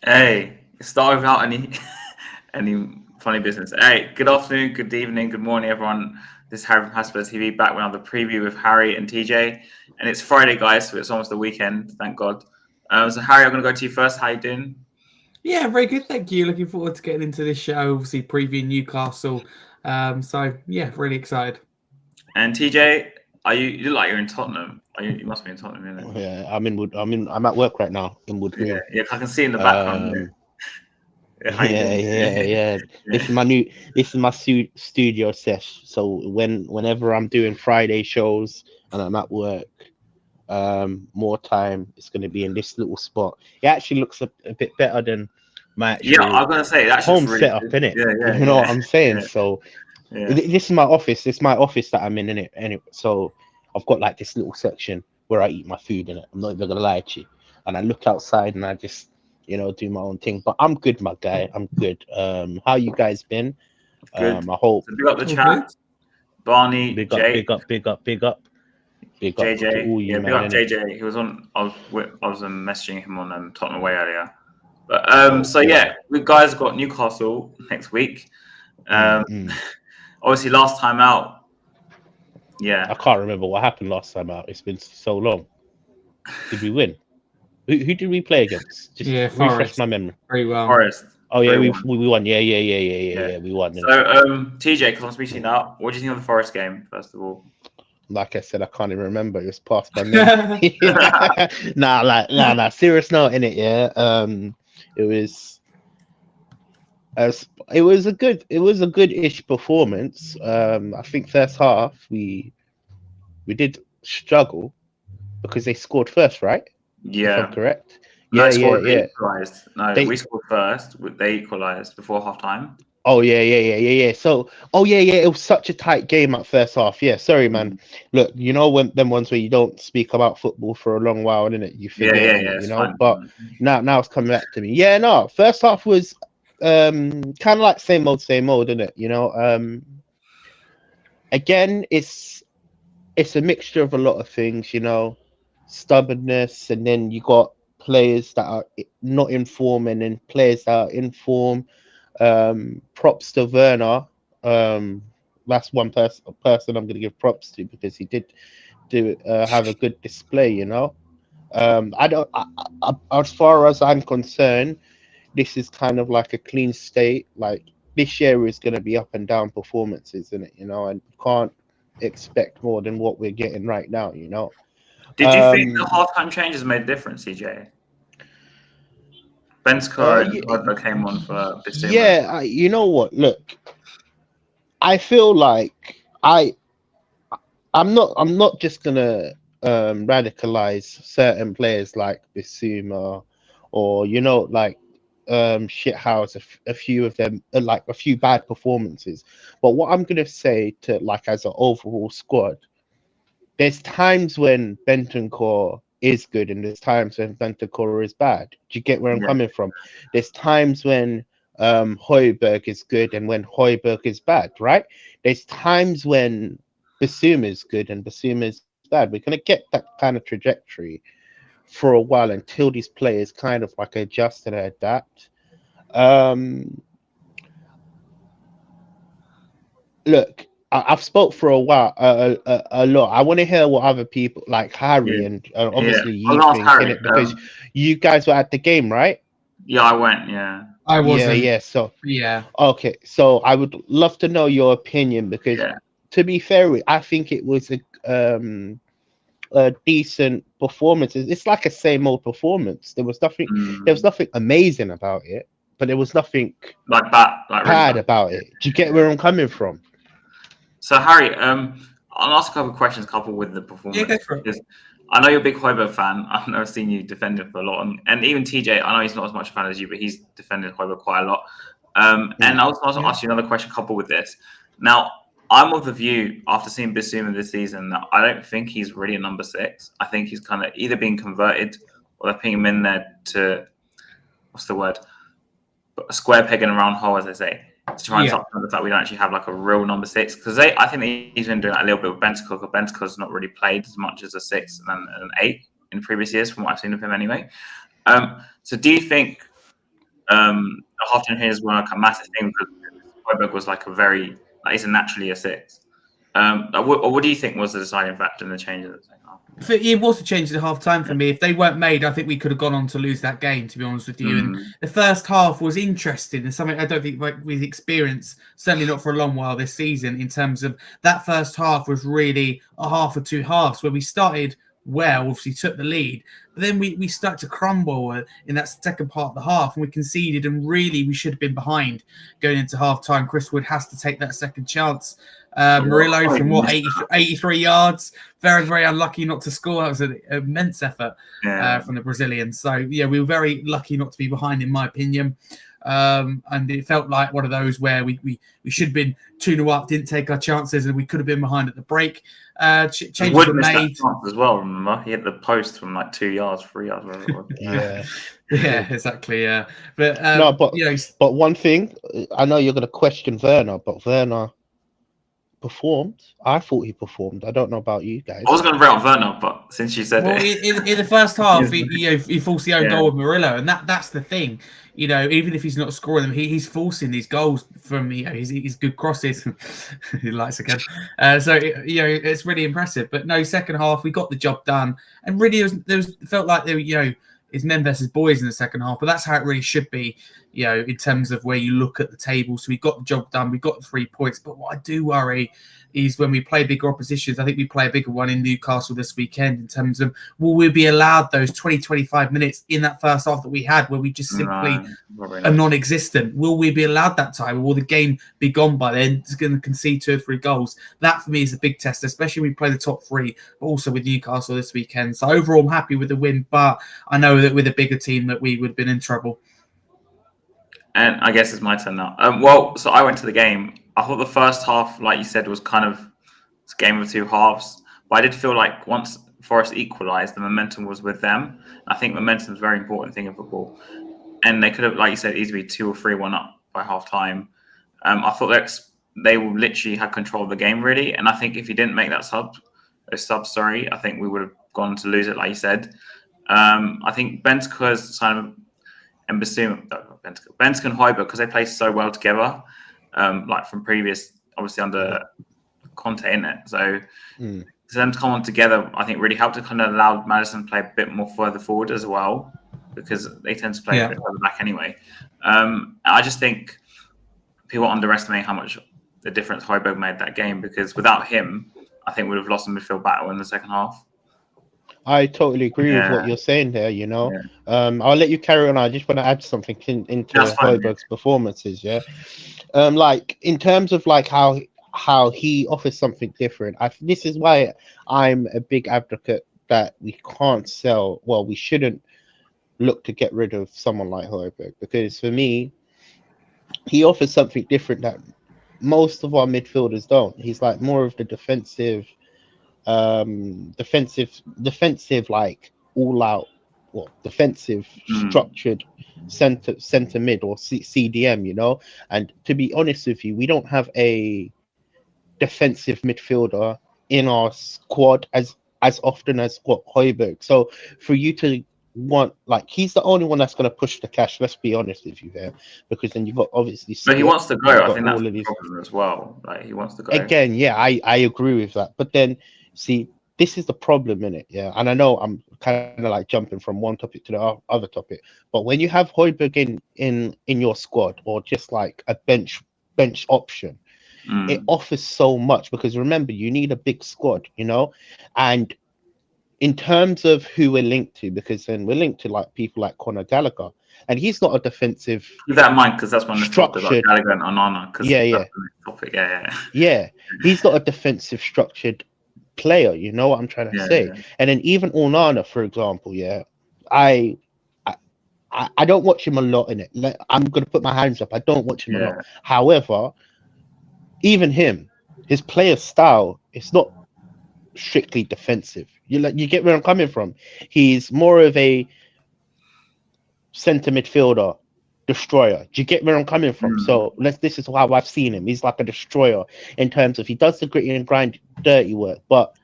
Hey, start without any any funny business. Hey, good afternoon, good evening, good morning, everyone. This is Harry from Spurs TV back with another preview with Harry and TJ. And it's Friday, guys, so it's almost the weekend, thank God. So Harry, I'm going to go to you first. How you doing? Yeah, very good. Thank you. Looking forward to getting into this show. Obviously, previewing Newcastle. So yeah, really excited. And TJ, you look like you're in Tottenham? You must be in Tottenham, isn't it? Yeah, I'm at work right now in Wood Yeah, Green. yeah, I can see in the background. Um, Yeah, how you doing? yeah. Yeah. This is my studio sesh. So whenever I'm doing Friday shows and I'm at work, more time it's going to be in this little spot. It actually looks a bit better than my Yeah, I actual was gonna say that's just home really setup, good. innit? Yeah, You know what yeah, I'm saying? yeah, So yeah. this is my office. This is my office that I'm in, innit? Anyway, so I've got like this little section where I eat my food in it. I'm not even gonna lie to you. And I look outside and I just, do my own thing. But I'm good, my guy. I'm good. How you guys been? Good. I hope So big up the All good. chat. Barney, big up, Jay, big up, big up, big up, big up to JJ. all Yeah, you, big man, up innit? JJ. He was on. I was messaging him on Tottenham Away earlier. But Oh, so yeah. yeah, we guys got Newcastle next week. Mm, Um, mm. obviously last time out. Yeah. I can't remember what happened last time out. It's been so long. Did we win? Who did we play against? Just Yeah, refresh Forest. my memory. Very well. Forest Oh yeah, 3-1. we won. Yeah. Yeah. We won, So innit? TJ, because I'm speaking to you now, what do you think of the Forest game first of all? Like I said, I can't even remember. It was past my memory. Nah. Serious note in it, yeah. It was, it was a good-ish performance. I think first half we did struggle because they scored first, right? If I'm Yeah. correct. No, they Yeah. equalised. No, we They scored first. They equalised before half time. Oh yeah. So it was such a tight game at first half. Yeah, sorry, man. Look, when them ones where you don't speak about football for a long while, innit? You forget, innit? It's fine. But now it's coming back to me. Yeah, no, first half was kind of like same old, innit? Again, it's a mixture of a lot of things, stubbornness, and then you got players that are not in form, and then players that are in form. Props to Werner. That's one person I'm going to give props to because he did have a good display. I don't. As far as I'm concerned, this is kind of like a clean state. Like this year is going to be up and down performances, isn't it? And you can't expect more than what we're getting right now. Did you think the halftime changes made a difference, CJ? Bensko and Yeah, Rodler came on for Bissouma. yeah. You know what? Look, I feel like I'm not just gonna radicalize certain players like Bissouma or like shithouse a few of them, like a few bad performances. But what I'm gonna say to like as an overall squad, there's times when Bentancur is good and there's times when Bentancur is bad. Do you get where I'm Yeah. coming from? There's times when Højbjerg is good and when Højbjerg is bad, right? There's times when Basuma is good and Basuma is bad. We're gonna get that kind of trajectory for a while until these players kind of like adjust and adapt. Um, Look, I've spoke for a while, a lot. I want to hear what other people like Harry Yeah. and Yeah. obviously I'll you ask think in Harry. it because you guys were at the game, right? Yeah, I went. Yeah. I wasn't. Yeah. So Yeah. okay, so I would love to know your opinion because Yeah. to be fair, I think it was a decent performance. It's like a same old performance. There was nothing. There was nothing amazing about it, but there was nothing Like that. Like really bad bad. about it. Do you get Yeah. where I'm coming from? So Harry, I'll ask a couple of questions coupled with the performance. Yeah, go for it. Because I know you're a big Højbjerg fan. I've never seen you defend him for a lot, and even TJ. I know he's not as much a fan as you, but he's defended Højbjerg quite a lot. And I was also ask you another question coupled with this. Now, I'm of the view after seeing Bissouma this season that I don't think he's really a number 6. I think he's kind of either being converted or they're putting him in there to what's the word? A square peg in a round hole, as they say, to try and supplement the fact we don't actually have like a real number 6. Because I think he's been doing that a little bit with Bentancur. Bentancur's not really played as much as a 6 and an 8 in previous years, from what I've seen of him anyway. So do you think A half-time changes were like a massive thing because Højbjerg was like he's a naturally a 6. What do you think was the deciding factor in the changes? It was a change at half time for me. If they weren't made, I think we could have gone on to lose that game, to be honest with you. And the first half was interesting and something I don't think we've experienced, certainly not for a long while this season, in terms of that first half was really a half or two halves where we started well, obviously took the lead, but then we started to crumble in that second part of the half and we conceded, and really we should have been behind going into half time. Chris Wood has to take that second chance. Murillo from 83 yards, very, very unlucky not to score. That was an immense effort from the Brazilians. So yeah, we were very lucky not to be behind, in my opinion. And it felt like one of those where we should have been 2-0 up, didn't take our chances, and we could have been behind at the break. Changes were made as well. Remember, he hit the post from like 2 yards, 3 yards, whatever it was. Yeah, exactly. Yeah, but but one thing, I know you're going to question Werner, but Werner performed. I thought he performed. I don't know about you guys. I was going to rate on Werner, but since you said it, in the first half, he forced the own goal with Murillo, and that's the thing. Even if he's not scoring them, he's forcing these goals from his good crosses. He likes again. So it's really impressive. But no, second half we got the job done, and really felt like there were it's men versus boys in the second half. But that's how it really should be. In terms of where you look at the table. So we got the job done. We got the 3 points. But what I do worry is when we play bigger oppositions. I think we play a bigger one in Newcastle this weekend in terms of will we be allowed those 20-25 minutes in that first half that we had where we just simply are non-existent? Will we be allowed that time? Or will the game be gone by then? It's going to concede 2 or 3 goals. That for me is a big test, especially when we play the top 3, but also with Newcastle this weekend. So overall, I'm happy with the win, but I know that with a bigger team that we would have been in trouble. And I guess it's my turn now. So I went to the game. I thought the first half, like you said, was kind of a game of 2 halves. But I did feel like once Forest equalised, the momentum was with them. I think momentum is a very important thing in football. And they could have, like you said, easily 2 or 3-1 up by half time. I thought that they literally had control of the game, really. And I think if you didn't make that sub, I think we would have gone to lose it, like you said. I think Bentancur's kind of and Bentancur and Højbjerg, because they play so well together, like from previous, obviously under Conte in it. So for them to come on together, I think really helped to kind of allow Maddison to play a bit more further forward as well, because they tend to play a bit further back anyway. I just think people underestimate how much the difference Højbjerg made that game, because without him, I think we'd have lost the midfield battle in the second half. I totally agree with what you're saying there, I'll let you carry on. I just want to add something into Højbjerg's performances, like in terms of like how he offers something different. This is why I'm a big advocate that we can't sell, we shouldn't look to get rid of someone like Højbjerg, because for me, he offers something different that most of our midfielders don't. He's like more of the defensive, like all out, defensive, structured center mid or CDM, And to be honest with you, we don't have a defensive midfielder in our squad as often as Højbjerg. So for you to want, like, he's the only one that's going to push the cash. Let's be honest with you there, because then you've got obviously. But he wants to go. I think that's the problem as well. Like, he wants to go again. Yeah, I agree with that. But then, see, this is the problem in it. Yeah, and I know I'm kind of like jumping from one topic to the other topic. But when you have Højbjerg in your squad, or just like a bench option, it offers so much, because remember, you need a big squad, and. In terms of who we're linked to, because then we're linked to like people like Conor Gallagher, and he's not a defensive. Keep that in mind, because that's one of the topics about Gallagher and Onana. Yeah, he's not a defensive structured player. You know what I'm trying to say? Yeah. And then even Onana, for example, I don't watch him a lot in it. I'm gonna put my hands up. I don't watch him a lot. However, even him, his player style, it's not strictly defensive. You get where I'm coming from. He's more of a center midfielder, destroyer. Do you get where I'm coming from? So this is how I've seen him. He's like a destroyer in terms of he does the gritty and grind, dirty work, but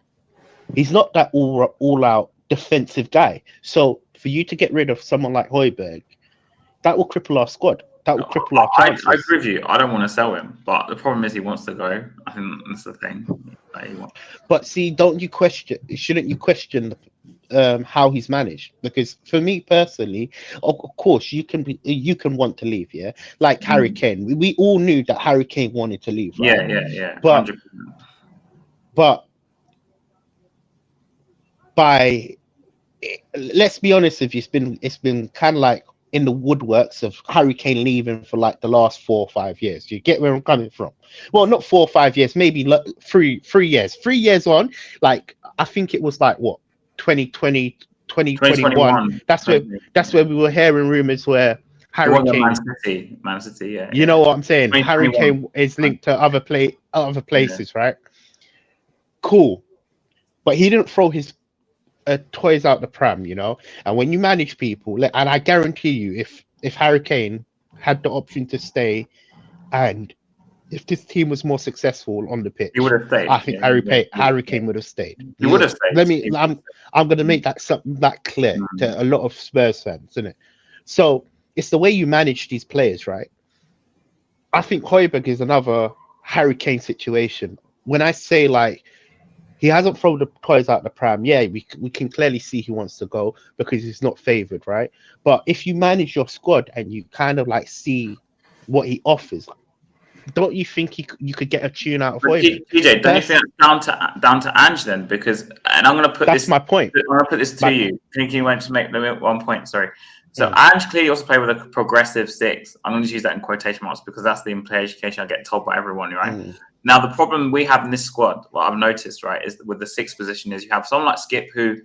he's not that all out defensive guy. So for you to get rid of someone like Højbjerg, that will cripple our squad. That will cripple our chances. I agree with you. I don't want to sell him, but the problem is he wants to go. I think that's the thing. But see, shouldn't you question how he's managed? Because for me personally, of course, you can want to leave, yeah. Like Harry Kane, we all knew that Harry Kane wanted to leave, right? Yeah. But 100%. but let's be honest with you, it's been kind of like in the woodworks of Harry Kane leaving for like the last 4 or 5 years. You get where I'm coming from? Well, not 4 or 5 years, maybe like 3 years. 3 years on, like I think it was like what 2020, 2021. That's where we were hearing rumors where Harry Kane, Man City, yeah. You know what I'm saying? Harry Kane is linked to other places, right? Cool, but he didn't throw his toys out the pram, you know. And when you manage people, and I guarantee you, if Harry Kane had the option to stay, and if this team was more successful on the pitch, he would have stayed. I think Harry Kane would have stayed. He would have stayed. I'm going to make that clear to a lot of Spurs fans, isn't it? So it's the way you manage these players, right? I think Højbjerg is another Harry Kane situation. When I say like, he hasn't thrown the toys out the pram. Yeah, we can clearly see he wants to go because he's not favoured, right? But if you manage your squad and you kind of like see what he offers, don't you think you could get a tune out of Højbjerg? TJ, don't you think that's down to Ange then? Because, and I'm going to put that's my point. I'm going to put this to you. Thinking you went to make 1 point. Sorry. So Ange clearly also played with a progressive 6. I'm going to use that in quotation marks because that's the player education I get told by everyone, right? Now, the problem we have in this squad, what I've noticed, right, is with the 6th position is you have someone like Skip who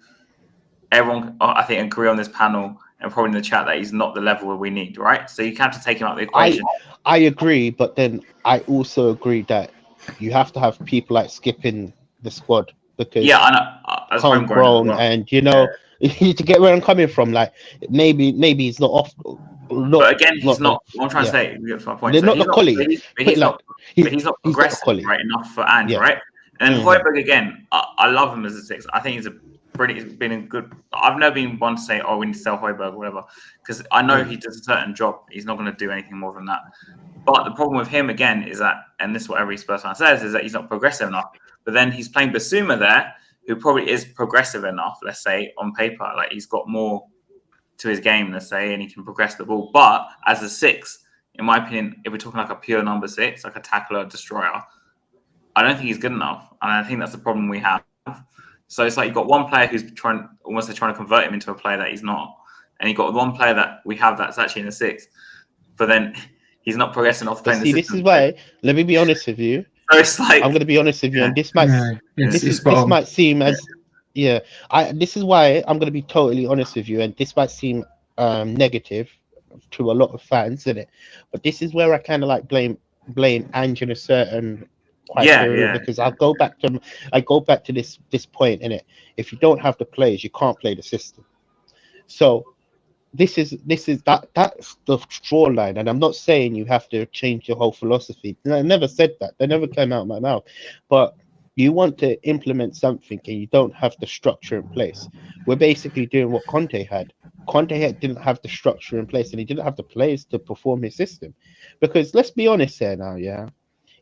everyone, I think, agree on this panel and probably in the chat that he's not the level we need, right? So you have to take him out of the equation. I agree, but then I also agree that you have to have people like Skip in the squad because I know. That's homegrown, and you know, to get where I'm coming from, like maybe he's not off. But again, he's not. What I'm trying to say, that's my point. They're not the quality. He's not progressive right enough for Ange, right? And Højbjerg again, I love him as a 6. I think he's been a good. I've never been one to say, "Oh, we need to sell Højbjerg," or whatever, because I know he does a certain job. He's not going to do anything more than that. But the problem with him again is that, and this is what every Spurs fan says, is that he's not progressive enough. But then he's playing Basuma there, who probably is progressive enough. Let's say on paper, like he's got more to his game, let's say, and he can progress the ball. But as a 6, in my opinion, if we're talking like a pure number 6, like a tackler, destroyer, I don't think he's good enough. And I think that's the problem we have. So it's like you've got one player who's trying to convert him into a player that he's not. And you've got one player that we have that's actually in the 6. But then he's not progressing off playing the system. This is why, let me be honest with you. So it's like, I'm going to be honest with you, and this might seem as... Yeah, this is why I'm going to be totally honest with you, and this might seem negative to a lot of fans, isn't it? But this is where I kind of like blame Ange in a certain criteria because I go back to this point, innit? If you don't have the players, you can't play the system. So that's the straw line, and I'm not saying you have to change your whole philosophy. I never said that. That never came out of my mouth, but you want to implement something and you don't have the structure in place. We're basically doing what Conte had. Didn't have the structure in place and he didn't have the players to perform his system. Because let's be honest here now,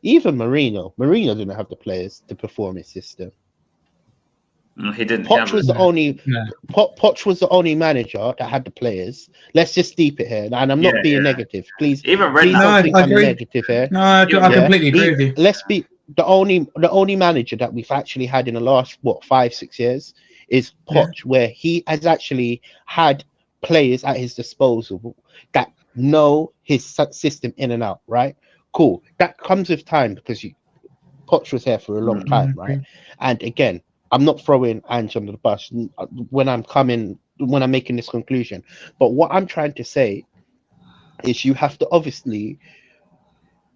even Mourinho didn't have the players to perform his system. No, he didn't. Poch was the only manager that had the players. Let's just deep it here, and I'm not being negative. Please, even please don't think I'm negative here. No, I completely agree with you. Let's be the only manager that we've actually had in the last 5-6 years is Poch, where he has actually had players at his disposal that know his system in and out. Right? Cool. That comes with time because Poch was here for a long time, right? And again, I'm not throwing Ange under the bus when I'm making this conclusion. But what I'm trying to say is you have to obviously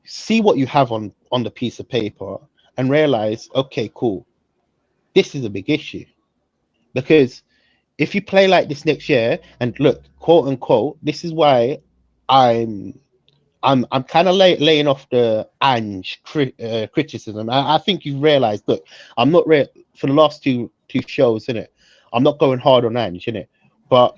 see what you have on the piece of paper and realize, okay, cool, this is a big issue. Because if you play like this next year, and look, quote unquote, this is why I'm kind of laying off the Ange criticism. I think you've realized, look, I'm not for the last two shows, innit? I'm not going hard on Ange, innit? But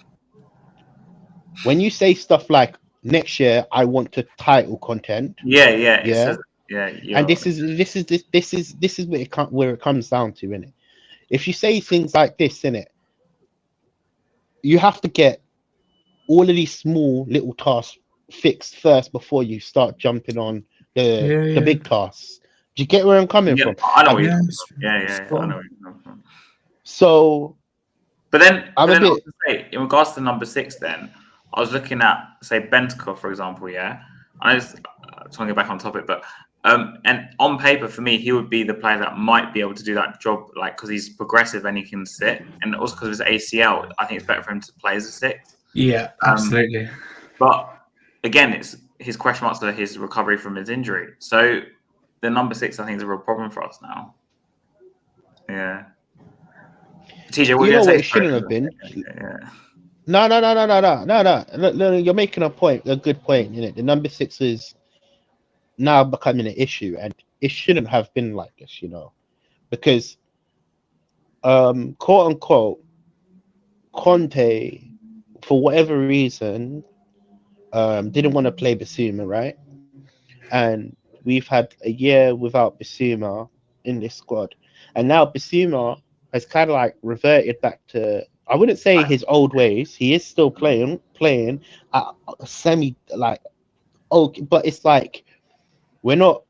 when you say stuff like, next year I want to title content. Yeah, yeah, it Yeah. says, yeah, And this is where it comes down to, innit? If you say things like this, innit, you have to get all of these small little tasks fixed first before you start jumping on the big tasks. Do you get where I'm coming yeah. from? I know where And you're coming from. Yeah, I know where you're coming from. so But then I'm I a was bit. gonna say, in regards to number 6, then I was looking at, say, Bentker, for example. Yeah, I just want to get back on topic, but and on paper for me, he would be the player that might be able to do that job, like because he's progressive and he can sit, and also because of his ACL, I think it's better for him to play as a 6. Yeah, absolutely. But again, it's his question marks are his recovery from his injury. So the number 6, I think, is a real problem for us now. Yeah. TJ, what You you know say? what it shouldn't have been. Yeah. No. You're making a good point. You know, the number 6 is now becoming an issue, and it shouldn't have been like this. You know, because quote unquote, Conte, for whatever reason, didn't want to play Basuma, right? And we've had a year without Basuma in this squad, and now Basuma has kind of like reverted back to, I wouldn't say his old ways. He is still playing at a semi like, okay, but it's like we're not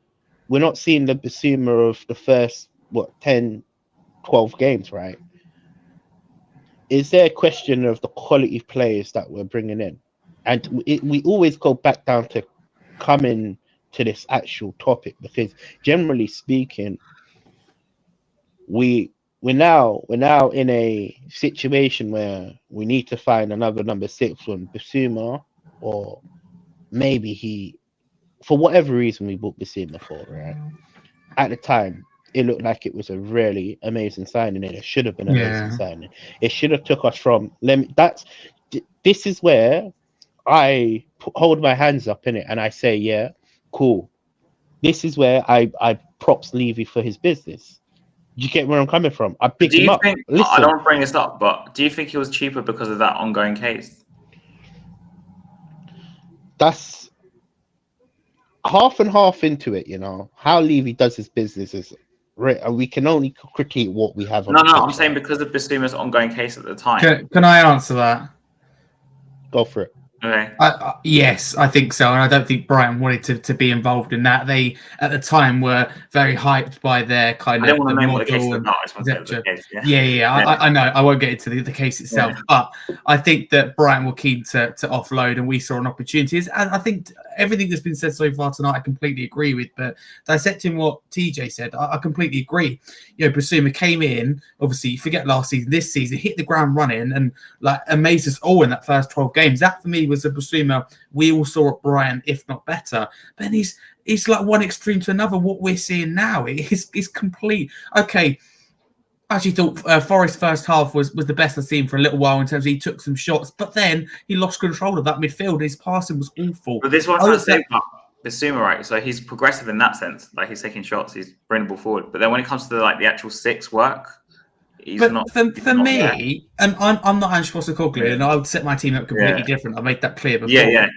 seeing the Basuma of the first 10, 12 games, right? Is there a question of the quality of players that we're bringing in? And we always go back down to coming to this actual topic, because generally speaking, we're now in a situation where we need to find another number 6 on Basuma, or maybe for whatever reason we bought Basuma for, right? At the time, it looked like it was a really amazing signing, and it should have been an amazing signing. It should have took us from. This is where I hold my hands up in it, and I say, yeah, cool. This is where I props Levy for his business. You get where I'm coming from? I pick him up. Listen, I don't want to bring this up, but do you think he was cheaper because of that ongoing case? That's half and half into it, you know. How Levy does his business is, we can only critique what we have on the pitch. I'm saying because of Basuma's ongoing case at the time. Can I answer that? Go for it. Okay. Yes, I think so, and I don't think Brighton wanted to be involved in that. They, at the time, were very hyped by their kind of. I don't want to name what the case is about. I just want to say the case. Yeah. I know. I won't get into the case itself, but I think that Brighton were keen to offload, and we saw an opportunity. And I think everything that's been said so far tonight, I completely agree with. But dissecting what TJ said, I completely agree. You know, Basuma came in. Obviously, you forget last season. This season, hit the ground running and like amazed us all in that first 12 games. That for me was a Basuma we all saw at Brighton, if not better. But he's like one extreme to another. What we're seeing now is complete. Okay, I actually thought Forest's first half was the best I've seen for a little while in terms of he took some shots, but then he lost control of that midfield. His passing was awful. But this one I'm saying about Basuma, right? So he's progressive in that sense. Like he's taking shots, he's bringing the ball forward. But then when it comes to the actual 6 work, for me, and I'm not Ange Postecoglou, and I would set my team up completely different. I made that clear before. Yeah.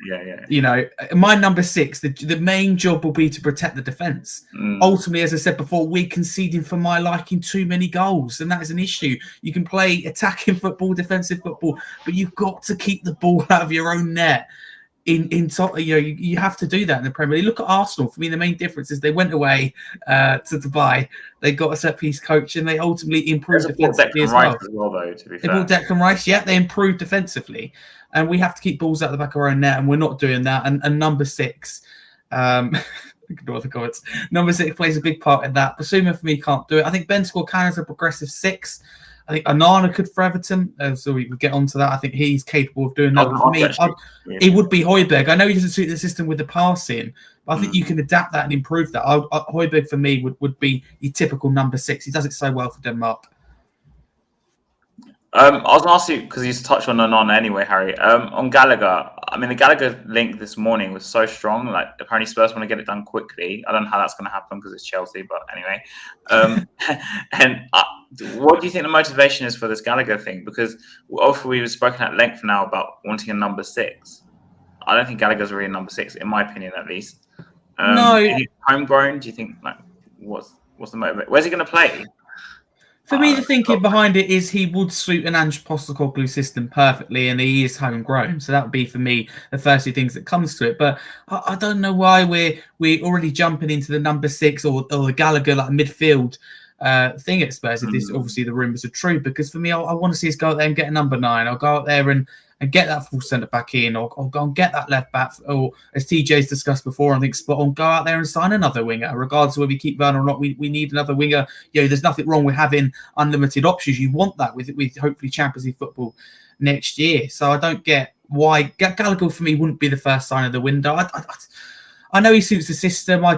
You know, my number 6, the main job will be to protect the defence. Ultimately, as I said before, we're conceding for my liking too many goals, and that is an issue. You can play attacking football, defensive football, but you've got to keep the ball out of your own net. You have to do that in the Premier League. Look at Arsenal. For me, the main difference is they went away to Dubai. They got a set piece coach, and they ultimately improved defensively as well. They brought Declan Rice. They improved defensively, and we have to keep balls out the back of our own net, and we're not doing that. And number 6, ignore the comments. Number 6 plays a big part in that. Basuma for me can't do it. I think Bentancur can as a progressive 6. I think Onana could for Everton, so we would get onto that. I think he's capable of doing that. But for me, it would be Højbjerg. I know he doesn't suit the system with the passing, but I think you can adapt that and improve that. Højbjerg for me would be your typical number 6. He does it so well for Denmark. I was going to ask you, because you touched on Onana anyway, Harry. On Gallagher, I mean, the Gallagher link this morning was so strong. Like, apparently Spurs want to get it done quickly. I don't know how that's going to happen because it's Chelsea, but anyway. And what do you think the motivation is for this Gallagher thing? Because we've spoken at length now about wanting a number 6. I don't think Gallagher's really number 6, in my opinion, at least. No. Homegrown. Do you think like what's the motive? Where's he going to play? For me, the thinking behind it is he would suit an Ange Postecoglou system perfectly, and he is homegrown. So that would be for me the first 2 things that comes to it. But I don't know why we're already jumping into the number 6 or the Gallagher like midfield thing at Spurs. If this obviously the rumours are true, because for me, I want to see us go out there and get a number 9. I'll go out there and get that full centre back in, or go and get that left back, or as TJ's discussed before, I think spot on, go out there and sign another winger, regardless of whether we keep Werner or not. We need another winger. There's nothing wrong with having unlimited options. You want that with hopefully Champions League football next year. So I don't get why Gallagher for me wouldn't be the first sign of the window. I know he suits the system. I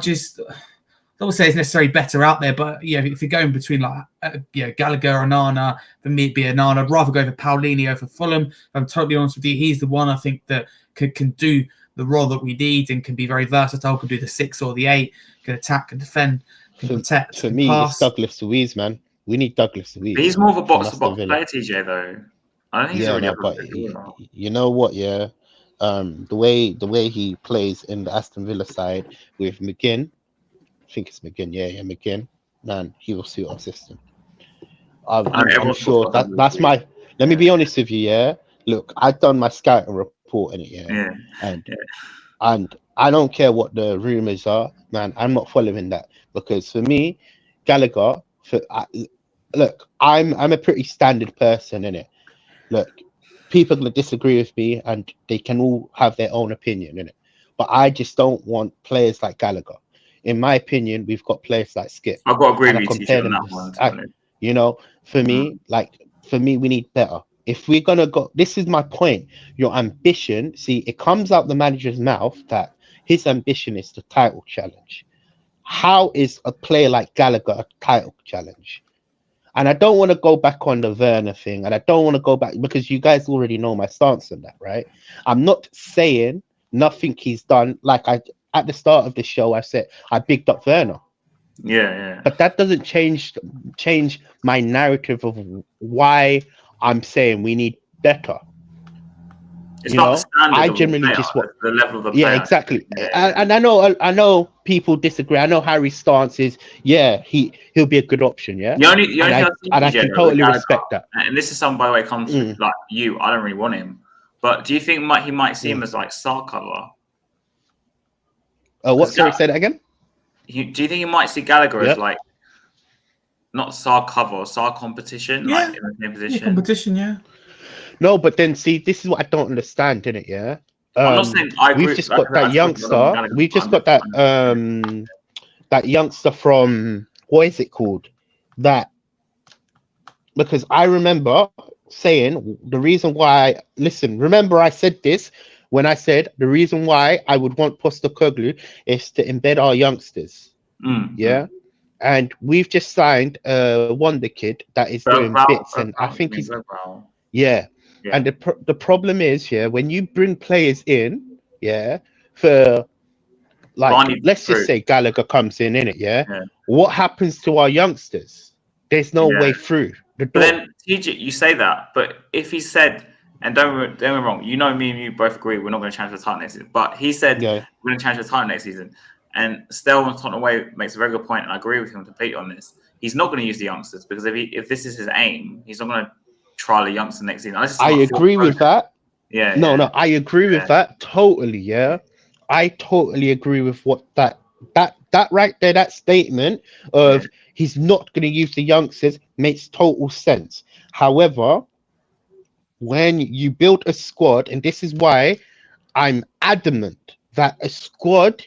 don't say it's necessarily better out there, but if you're going between Gallagher or Onana, for me it'd be Onana. I'd rather go for Paulinho for Fulham. If I'm totally honest with you, he's the one I think that can do the role that we need and can be very versatile. Can do the 6 or the 8. Can attack, can defend, can protect. For me, pass. it's Douglas Luiz, man. We need Douglas Luiz. He's more of a box-to-box player, TJ, though. I don't think he's already. But you know what? Yeah, the way he plays in the Aston Villa side with McGinn. I think it's McGinn. Yeah, McGinn. Man, he will suit our system. I'm sure that's my. Let me be honest with you. Yeah, look, I've done my scouting report in it. Yeah, and I don't care what the rumors are, man. I'm not following that, because for me, Gallagher. Look, I'm a pretty standard person in it. Look, people are gonna disagree with me, and they can all have their own opinion in it. But I just don't want players like Gallagher. In my opinion, we've got players like Skip. I've got to agree with you on that one. For me, we need better. If we're gonna go, this is my point. Your ambition, see, it comes out the manager's mouth that his ambition is the title challenge. How is a player like Gallagher a title challenge? And I don't want to go back on the Werner thing, and I don't want to go back because you guys already know my stance on that, right? I'm not saying nothing he's done. Like at the start of the show, I said I bigged up Werner. Yeah. But that doesn't change my narrative of why I'm saying we need better. It's not the standard. I generally just want the level of the player. Yeah, exactly. And I know people disagree. I know Harry's stance is he'll be a good option. Yeah. I can totally respect that. And this is something, by the way, comes like you. I don't really want him, but do you think he might see him as like star cover? What? Sorry, say that again. Do you think you might see Gallagher as like not SAR cover or SAR competition? Like in the same position? Yeah, competition, yeah. No, but then see, this is what I don't understand, innit? Yeah. I'm not saying I agree. We've just got that youngster. We've just got that that youngster from, what is it called? That, because I remember saying the reason why. Listen, remember I said this. When I said the reason why I would want Postecoglou is to embed our youngsters, and we've just signed a wonder kid that is doing bits, and I think he's and the problem is when you bring players in, for like let's just say Gallagher comes in it, what happens to our youngsters? There's no way through the door. But then TJ, you say that, but if he said. And don't get me wrong, me and you both agree we're not going to change the title next season. But he said we're going to change the title next season. And Stell on Tottenham Way makes a very good point, and I agree with him completely on this. He's not going to use the youngsters because if this is his aim, he's not going to trial a youngster next season. I agree with that. No, I agree with that totally. Yeah, I totally agree with what that right there. That statement of he's not going to use the youngsters makes total sense. However, when you build a squad, and this is why I'm adamant that a squad,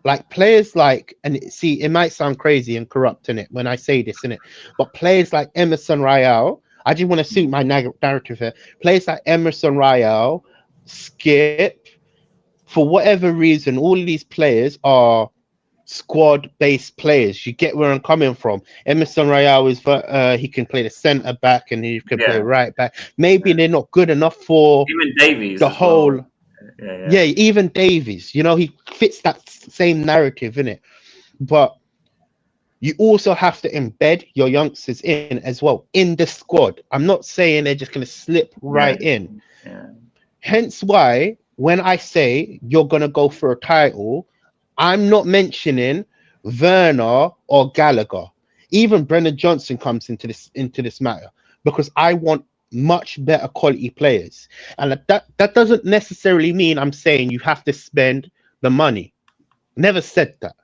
like players like, and see, it might sound crazy and corrupt in it when I say this in it, but players like Emerson Royale, I just want to suit my narrative here. Players like Emerson Royale, Skip, for whatever reason, all of these players are squad-based players. You get where I'm coming from. Emerson Royale is he can play the centre back and he can play right back. Maybe they're not good enough for even Davies. The whole, even Davies. You know, he fits that same narrative in it. But you also have to embed your youngsters in as well in the squad. I'm not saying they're just going to slip right in. Hence why when I say you're gonna go for a title, I'm not mentioning Werner or Gallagher. Even Brendan Johnson comes into this matter, because I want much better quality players. And that doesn't necessarily mean I'm saying you have to spend the money. Never said that.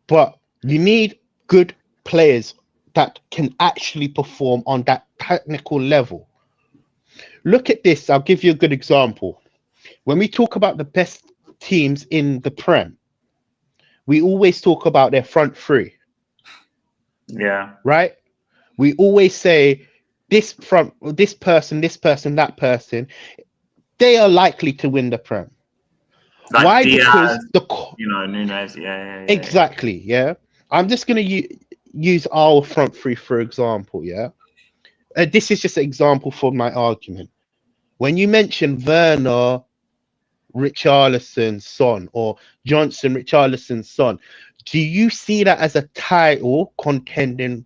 But you need good players that can actually perform on that technical level. Look at this. I'll give you a good example. When we talk about the best teams in the Prem, we always talk about their front three. Yeah. Right? We always say this person, that person, they are likely to win the Prem. Like Why? Diaz, Because Nunez, yeah. Exactly, yeah. I'm just going to use our front three, for example, yeah. This is just an example for my argument. When you mention Werner, Richarlison, Son, or Johnson, Richarlison, Son, do you see that as a title contending?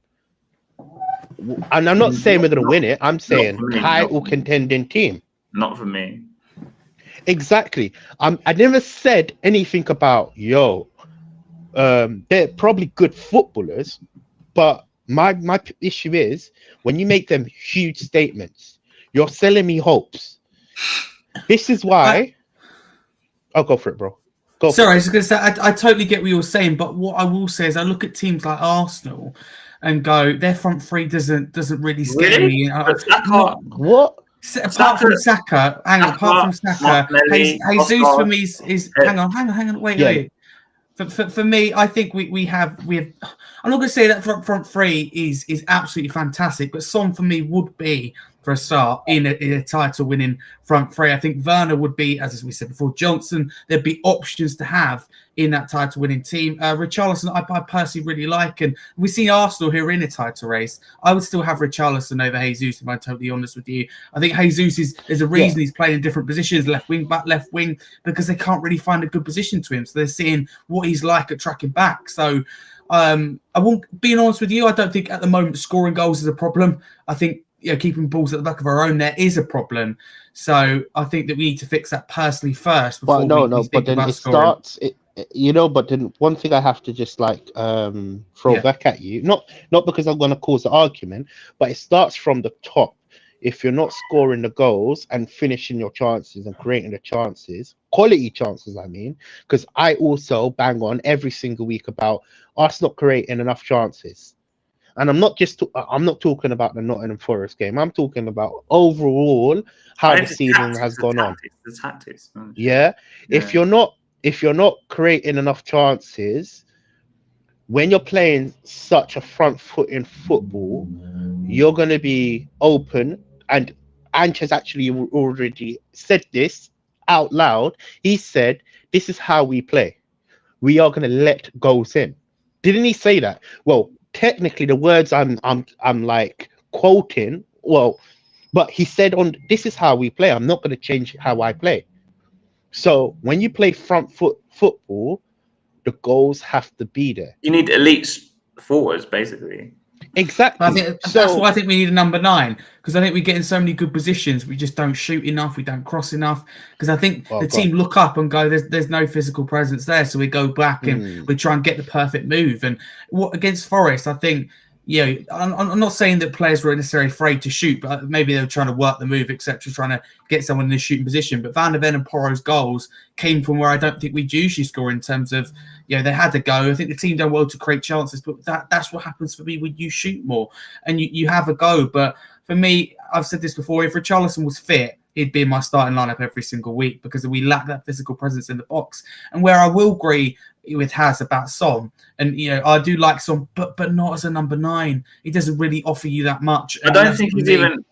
And I'm not saying we're going to win it. I'm saying title contending team. Not for me. Exactly. I never said anything about they're probably good footballers, but my issue is when you make them huge statements, you're selling me hopes. This is why. I'll go for it, bro. Sorry, I was just going to say I totally get what you're saying, but what I will say is I look at teams like Arsenal and go, their front three doesn't really scare me. What? Apart from Saka, Jesus for me is hang on, wait. For me, I think we have. I'm not going to say that front three is absolutely fantastic, but Son for me would be, for a start, in a title-winning front three. I think Werner would be, as we said before, Johnson. There'd be options to have in that title-winning team. Richarlison, I personally really like, and we see Arsenal who are in a title race. I would still have Richarlison over Jesus, if I'm totally honest with you. I think Jesus there's a reason he's playing in different positions, left wing, back left wing, because they can't really find a good position to him. So they're seeing what he's like at tracking back. So I won't, being honest with you, I don't think at the moment scoring goals is a problem. I think keeping balls at the back of our own net is a problem. So I think that we need to fix that personally first. Before but then it scoring. Starts. But then one thing I have to just throw back at you, not because I'm going to cause an argument, but it starts from the top. If you're not scoring the goals and finishing your chances and creating the chances, quality chances, I mean, because I also bang on every single week about us not creating enough chances. And I'm not talking about the Nottingham Forest game. I'm talking about overall how the season has gone on. The tactics. Yeah. If you're not creating enough chances, when you're playing such a front foot in football, you're going to be open. And Ange has actually already said this out loud. He said, "This is how we play. We are going to let goals in." Didn't he say that? Well, technically, the words I'm like quoting. Well, but he said this is how we play. I'm not going to change how I play. So when you play front foot football, the goals have to be there. You need elite forwards, basically. Exactly. I think that's why I think we need a number 9, because I think we get in so many good positions. We just don't shoot enough. We don't cross enough. Because I think the team look up and go, there's no physical presence there. So we go back and we try and get the perfect move. And what against Forest, I think, I'm not saying that players were necessarily afraid to shoot, but maybe they were trying to work the move, etc., trying to get someone in a shooting position. But Van der Ven and Porro's goals came from where I don't think we'd usually score in terms of, they had to go. I think the team done well to create chances, but that's what happens for me when you shoot more and you have a go. But for me, I've said this before, if Richarlison was fit, he'd be in my starting lineup every single week because we lack that physical presence in the box. And where I will agree with Haz about Son, and I do like Son, but not as a number 9. He doesn't really offer you that much. I don't think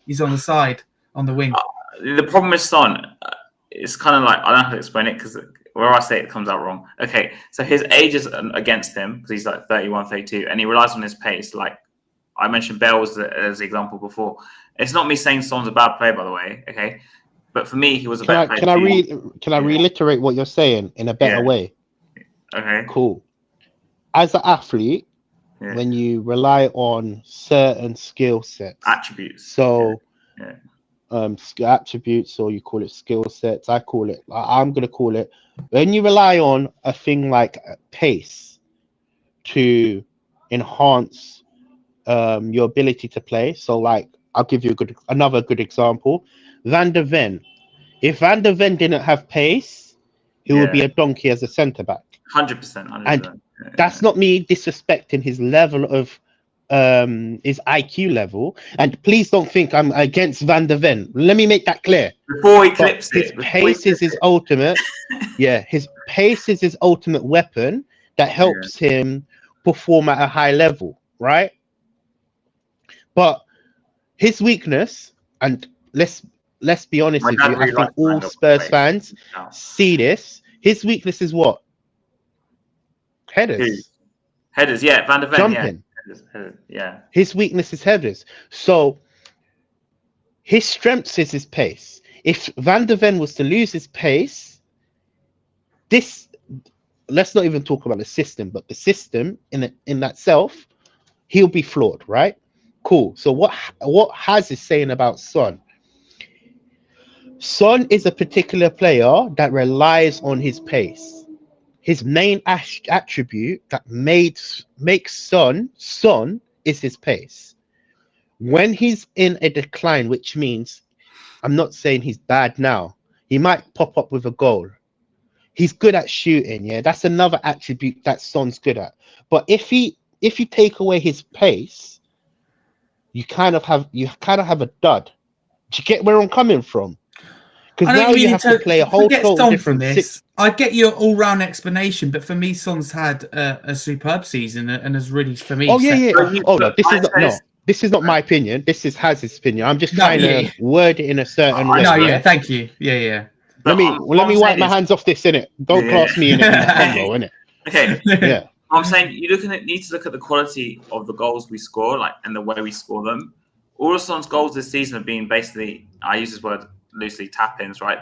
he's on the side, on the wing. The problem with Son, it's kind of like, I don't have to explain it because where I say it comes out wrong. Okay, so his age is against him because he's like 31, 32, and he relies on his pace. Like I mentioned Bale as the example before. It's not me saying Son's a bad player, by the way. Okay, but for me, he was a better player. Can I reiterate what you're saying in a better way? Okay. Cool. As an athlete, when you rely on certain skill sets, attributes. So attributes, or you call it skill sets. I'm gonna call it when you rely on a thing like pace to enhance your ability to play. So like I'll give you another good example. Van der Ven. If Van der Ven didn't have pace, he would be a donkey as a centre back. 100%. And that's not me disrespecting his level of his IQ level. And please don't think I'm against Van der Ven. Let me make that clear. Before he clips his pace is his ultimate. Yeah, his pace is his ultimate weapon that helps him perform at a high level, right? But his weakness, and let's be honest with you, I think all Spurs fans see this. His weakness is what? Headers. Headers, yeah. Van der Ven, jumping. Yeah. His weakness is headers. So his strength is his pace. If Van der Ven was to lose his pace, let's not even talk about the system, but the system in that self, he'll be flawed, right? Cool. So what Haz is saying about Son? Son is a particular player that relies on his pace. His main attribute that makes Son is his pace. When he's in a decline, which means, I'm not saying he's bad now. He might pop up with a goal. He's good at shooting, yeah. That's another attribute that Son's good at. But if you take away his pace, you kind of have a dud. Do you get where I'm coming from? Because now you have to play a whole total different this. I get your all-round explanation, but for me, Son's had a superb season and has really, for me. Oh yeah. No, this is not my opinion. This is Haz's opinion. I'm just trying to word it in a certain way. No, yeah, thank you. Yeah. Let me wipe my hands off this, innit? Don't class me in combo, innit? Okay. Yeah. I'm saying you need to look at the quality of the goals we score, and the way we score them. All of Son's goals this season have been basically, I use this word loosely, tap-ins, right?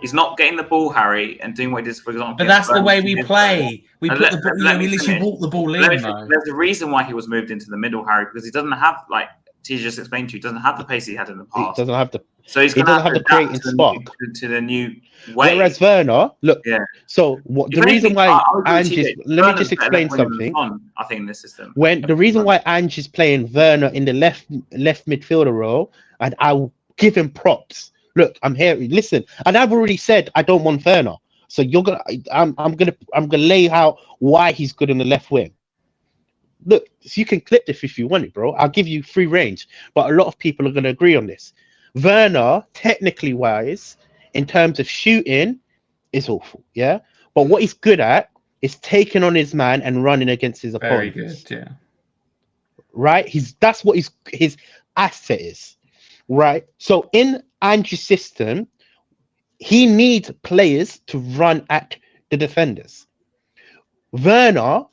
He's not getting the ball, Harry, and doing what he does, for example. But that's the way we play. We put the ball, we literally walk the ball in. There's a reason why he was moved into the middle, Harry, because he doesn't have, like TJ just explained to you, he doesn't have the pace he had in the past. He doesn't have the. So he doesn't have the creating spark to the new way. Whereas Werner, look. Yeah. So the reason why Ange, let me just explain something. I think in this system, the reason why Ange is playing Werner in the left midfielder role, and I will give him props. Look, I'm here. Listen, and I've already said I don't want Werner. So I'm gonna lay out why he's good in the left wing. Look, so you can clip this if you want it, bro. I'll give you free range. But a lot of people are gonna agree on this. Werner, technically wise, in terms of shooting, is awful. Yeah, but what he's good at is taking on his man and running against his opponents. Very good. Yeah. Right. That's what his asset is. Right. So in Ange's system, he needs players to run at the defenders. Werner,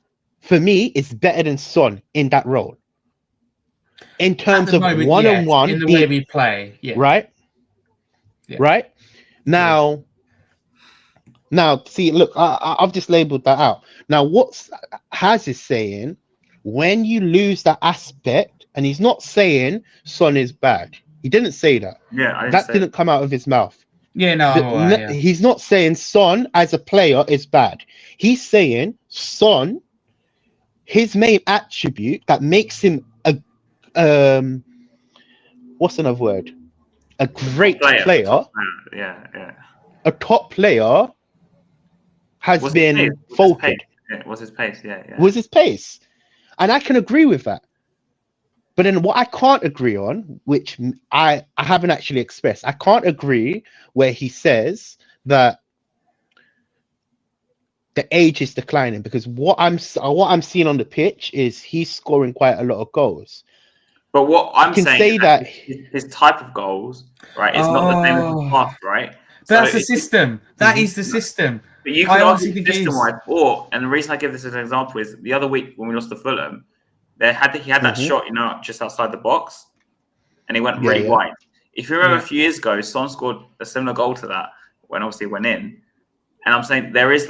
for me, is better than Son in that role. In terms of one-on-one, in the way we play, right? Yeah. Right? Now, see, look, I've just labeled that out. Now, what Haz is saying, when you lose that aspect, and he's not saying Son is bad. He didn't say that. Yeah, that didn't come out of his mouth. Yeah, no. He's not saying Son as a player is bad. He's saying Son, his main attribute that makes him what's another word? A great player. Yeah. A top player has been faulted. Was his pace? Yeah. Was his pace, and I can agree with that. But then what I can't agree on, which I haven't actually expressed, I can't agree where he says that the age is declining, because what I'm seeing on the pitch is he's scoring quite a lot of goals. But what I'm saying is that his type of goals, right, is not the same as the past, right? That's the system. That is the system. But you can argue system-wise, and the reason I give this as an example is the other week when we lost to Fulham, he had that shot, just outside the box, and he went really wide. If you remember a few years ago, Son scored a similar goal to that when obviously it went in. And I'm saying there is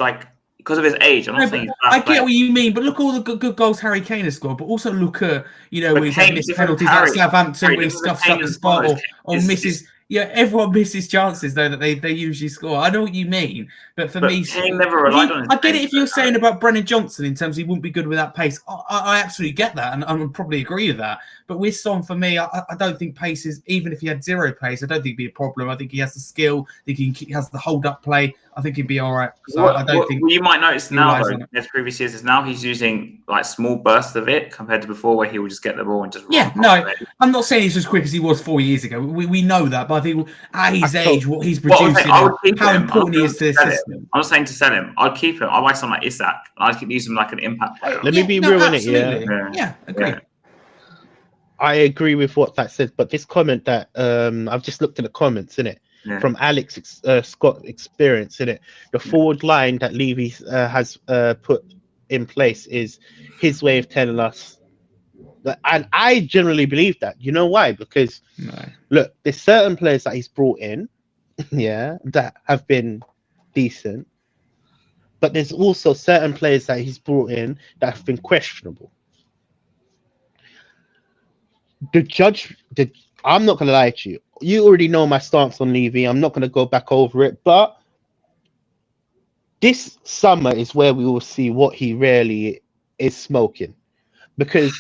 because of his age, I'm not saying he's bad. I get what you mean, but look at all the good goals Harry Kane has scored. But also look at, when he's had missed penalties like Southampton, when he stuffs up the spot or misses. Yeah, everyone misses chances though that they usually score. I know what you mean, but for me, Kane never relied on his I get it pace, if you're though. saying about Brennan Johnson in terms of he wouldn't be good without pace. I absolutely get that, and I would probably agree with that. But with Son, for me, I don't think pace is, even if he had zero pace, I don't think it'd be a problem. I think he has the skill. I think he has the hold up play. I think he'd be all right. So I don't think. Well, you might notice now, though, as previous years, is now he's using like small bursts of it compared to before, where he would just get the ball and just run. No, I'm not saying he's as quick as he was 4 years ago. We know that, but I think at his age, what he's producing, how important he is to the system. I'm not saying to sell him. I'd keep him. I like someone like Isak. I could use him like an impact player. Let me be real in it. Yeah, agree. Yeah. I agree with what that says, but this comment that I've just looked at the comments in it. Yeah. From Alex Scott experience in it, the forward line that Levy has put in place is his way of telling us that, and I generally believe that. You know why? Because look, there's certain players that he's brought in, that have been decent, but there's also certain players that he's brought in that have been questionable. I'm not going to lie to you. You already know my stance on Levy. I'm not going to go back over it. But this summer is where we will see what he really is smoking. Because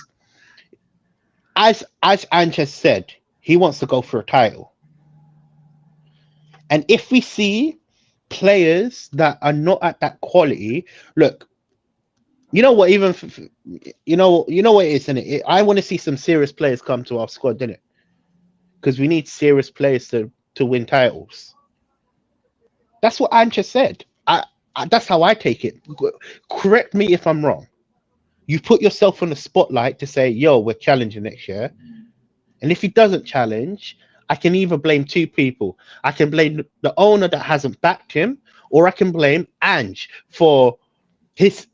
as Ange said, he wants to go for a title. And if we see players that are not at that quality, look, you know what? Even you know what it is, isn't it? I want to see some serious players come to our squad, didn't it? Because we need serious players to win titles. That's what Anche said. That's how I take it. Correct me if I'm wrong. You put yourself on the spotlight to say, yo, we're challenging next year. And if he doesn't challenge, I can either blame two people. I can blame the owner that hasn't backed him, or I can blame Ange for his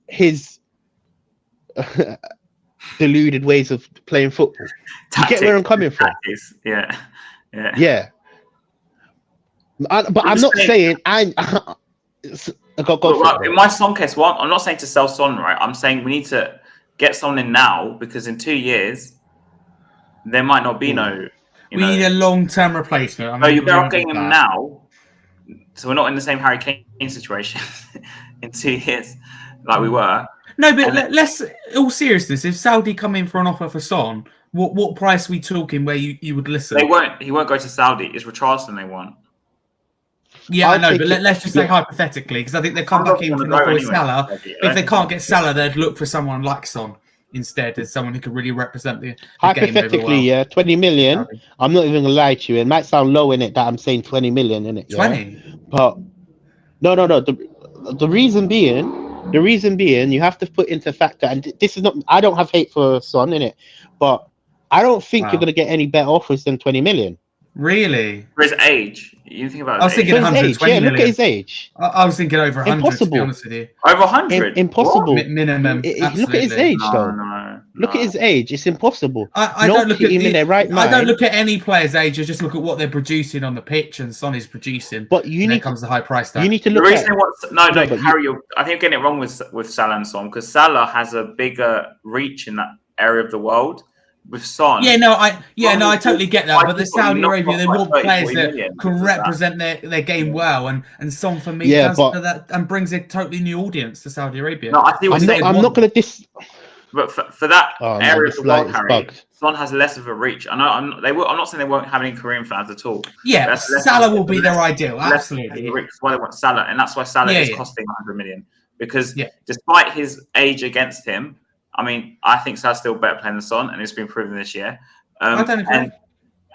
deluded ways of playing football. You get where I'm coming from? Yeah. But I'm not saying in my Son case, I'm not saying to sell Son, right? I'm saying we need to get someone in now, because in 2 years there might not be we need a long-term replacement. You're better off getting him now, so we're not in the same Harry Kane situation in 2 years like we were. No, but let's, all seriousness, if Saudi come in for an offer for Son, what price are we talking where you would listen? He won't go to Saudi. It's Richarlison they want. Yeah, I know, but let's just say hypothetically, because I think they come back in for an offer with Salah. If they can't get Salah, they'd look for someone like Son instead, as someone who could really represent the hypothetically, game 20 million. Saudi. I'm not even gonna lie to you. It might sound low in it that I'm saying 20 million in it. 20, but no. The reason being, you have to put into factor, and this is not. I don't have hate for Son in it, but I don't think you're going to get any better offers than 20 million. Really? For his age, you think about. I was thinking 120 million. Look at his age. I was thinking over 100. Impossible. To be honest with you. Over 100. Impossible. Minimum. Look at his age, though. No. Look at his age. It's impossible. I don't look at him in their right mind. I don't look at any player's age. I just look at what they're producing on the pitch, and Son is producing. But then comes the high price tag. You need to look at. Harry, I think you're getting it wrong with Salah and Son, because Salah has a bigger reach in that area of the world. With Son, I totally get that. But the Saudi Arabia, they want players that can represent their game well, and Son for me does that and brings a totally new audience to Saudi Arabia. No, I see what I'm not going to But for that area of the world, Harry, Son has less of a reach. I know I'm not saying they won't have any Korean fans at all. Yeah, Salah will be their ideal. Absolutely, that's why they want Salah, and that's why Salah is costing 100 million, because despite his age against him. I mean, I think Salah's still better playing than Son, and it's been proven this year. I don't agree.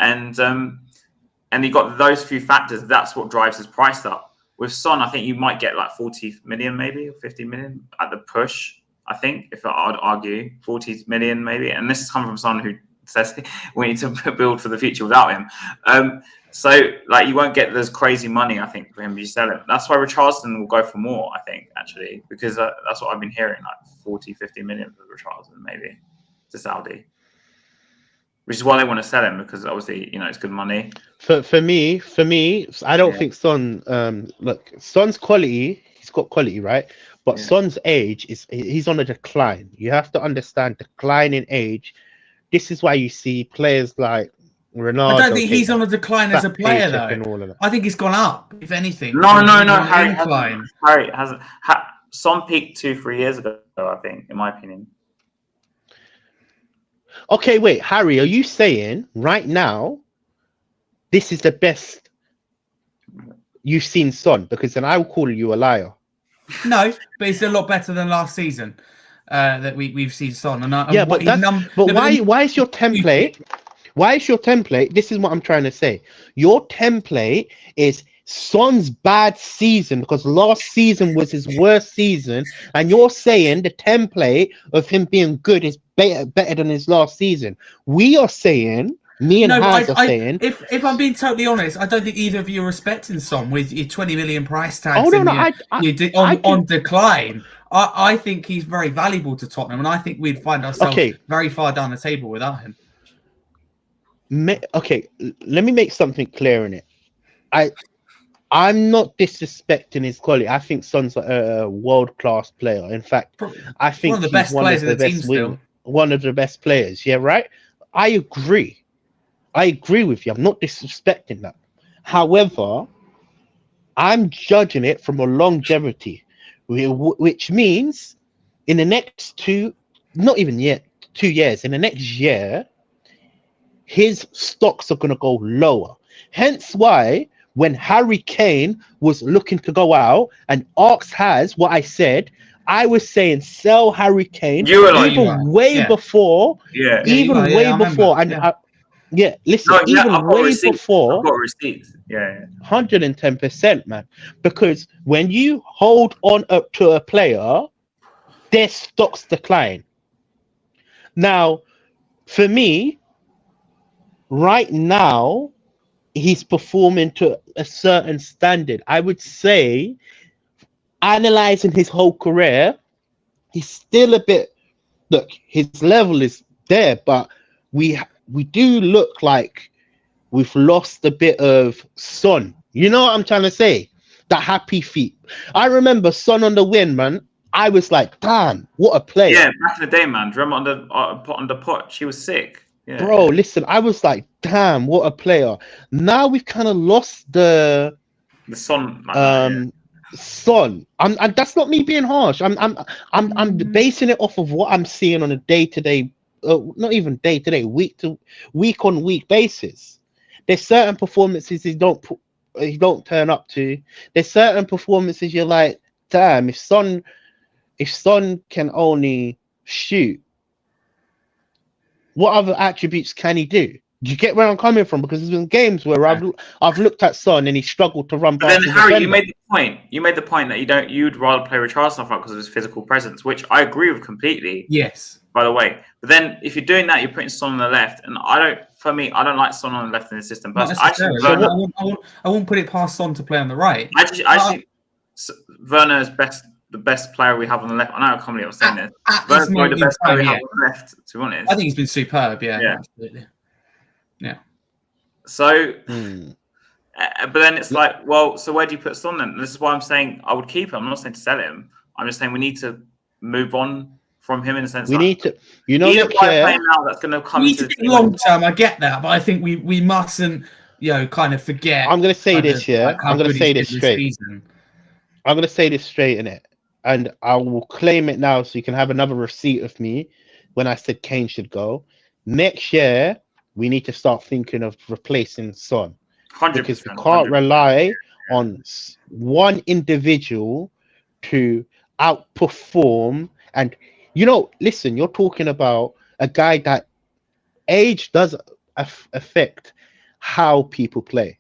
And you got those few factors. That's what drives his price up. With Son, I think you might get like 40 million, maybe, or 50 million at the push. I think, if I'd argue, 40 million maybe. And this is coming from someone who says we need to build for the future without him. So, like, you won't get this crazy money, I think, for him if you sell him. That's why Richarlison will go for more, I think, actually, because that's what I've been hearing, like 40, 50 million for Richarlison, maybe, to Saudi. Which is why they want to sell him, because obviously, it's good money. For me, I don't think Son. Look, Son's quality. He's got quality, right? But Son's age he's on a decline. You have to understand decline in age. This is why you see players like Ronaldo. I don't think he's on a decline as a player, though. And all of that. I think he's gone up, if anything. No. Harry hasn't. Son peaked 2-3 years ago, I think, in my opinion. Okay, wait, Harry, are you saying right now this is the best you've seen Son? Because then I will call you a liar. No, but it's a lot better than last season that we've seen Son. And why is your template? Why is your template? This is what I'm trying to say. Your template is Son's bad season because last season was his worst season, and you're saying the template of him being good is better than his last season. We are saying, me and Haz are saying, if I'm being totally honest, I don't think either of you are respecting Son with your 20 million price tags. On decline. I think he's very valuable to Tottenham, and I think we'd find ourselves very far down the table without him. Okay, let me make something clear in it. I'm not disrespecting his quality. I think Son's a world-class player. In fact, I think one of the best players in the team still. One of the best players. Yeah, right? I agree with you. I'm not disrespecting that. However, I'm judging it from a longevity, which means in the next 2 years, in the next year, his stocks are going to go lower. Hence why when Harry Kane was looking to go out and Arks has what I said, I was saying sell Harry Kane way before. Listen, way before. I've got receipts. Yeah. 110%, man. Because when you hold on up to a player, their stocks decline. Now, for me, right now, he's performing to a certain standard. I would say, analyzing his whole career, he's still a bit. Look, his level is there, but we do look like we've lost a bit of Son. You know what I'm trying to say? That happy feet. I remember Son on the win, man. I was like, damn, what a player. Yeah, back in the day, man. Remember on the pot, she was sick. Yeah. Bro, listen, I was like, damn, what a player. Now we've kind of lost the Son. Son. And that's not me being harsh. I'm basing it off of what I'm seeing on a day-to-day, not even day-to-day, week-on-week basis. There's certain performances he don't turn up to. There's certain performances you're like, damn, if Son can only shoot, what other attributes can he do? Do you get where I'm coming from? Because there's been games where I've looked at Son and he struggled to run. But then Harry, you made the point. You made the point that you'd rather play Richarlison up because of his physical presence, which I agree with completely. Yes. By the way, but then if you're doing that, you're putting Son on the left, and I don't like Son on the left in the system. But I won't put it past Son to play on the right. I think Werner is the best player we have on the left. I know I can't believe I'm saying this. Werner's probably the best player we have on the left, to be honest. I think he's been superb, absolutely. Yeah. So, but then it's like, well, so where do you put Son then? This is why I'm saying I would keep him. I'm not saying to sell him. I'm just saying we need to move on from him in the sense we need to, now that's going to come into the long term. I get that, but I think we mustn't, kind of forget. I'm going to say this, I'm going to say this straight. I'm going to say this straight in it. And I will claim it now so you can have another receipt of me when I said Kane should go. Next year, we need to start thinking of replacing Son. 100%, because we can't rely on one individual to outperform. And, listen, you're talking about a guy that age does affect how people play.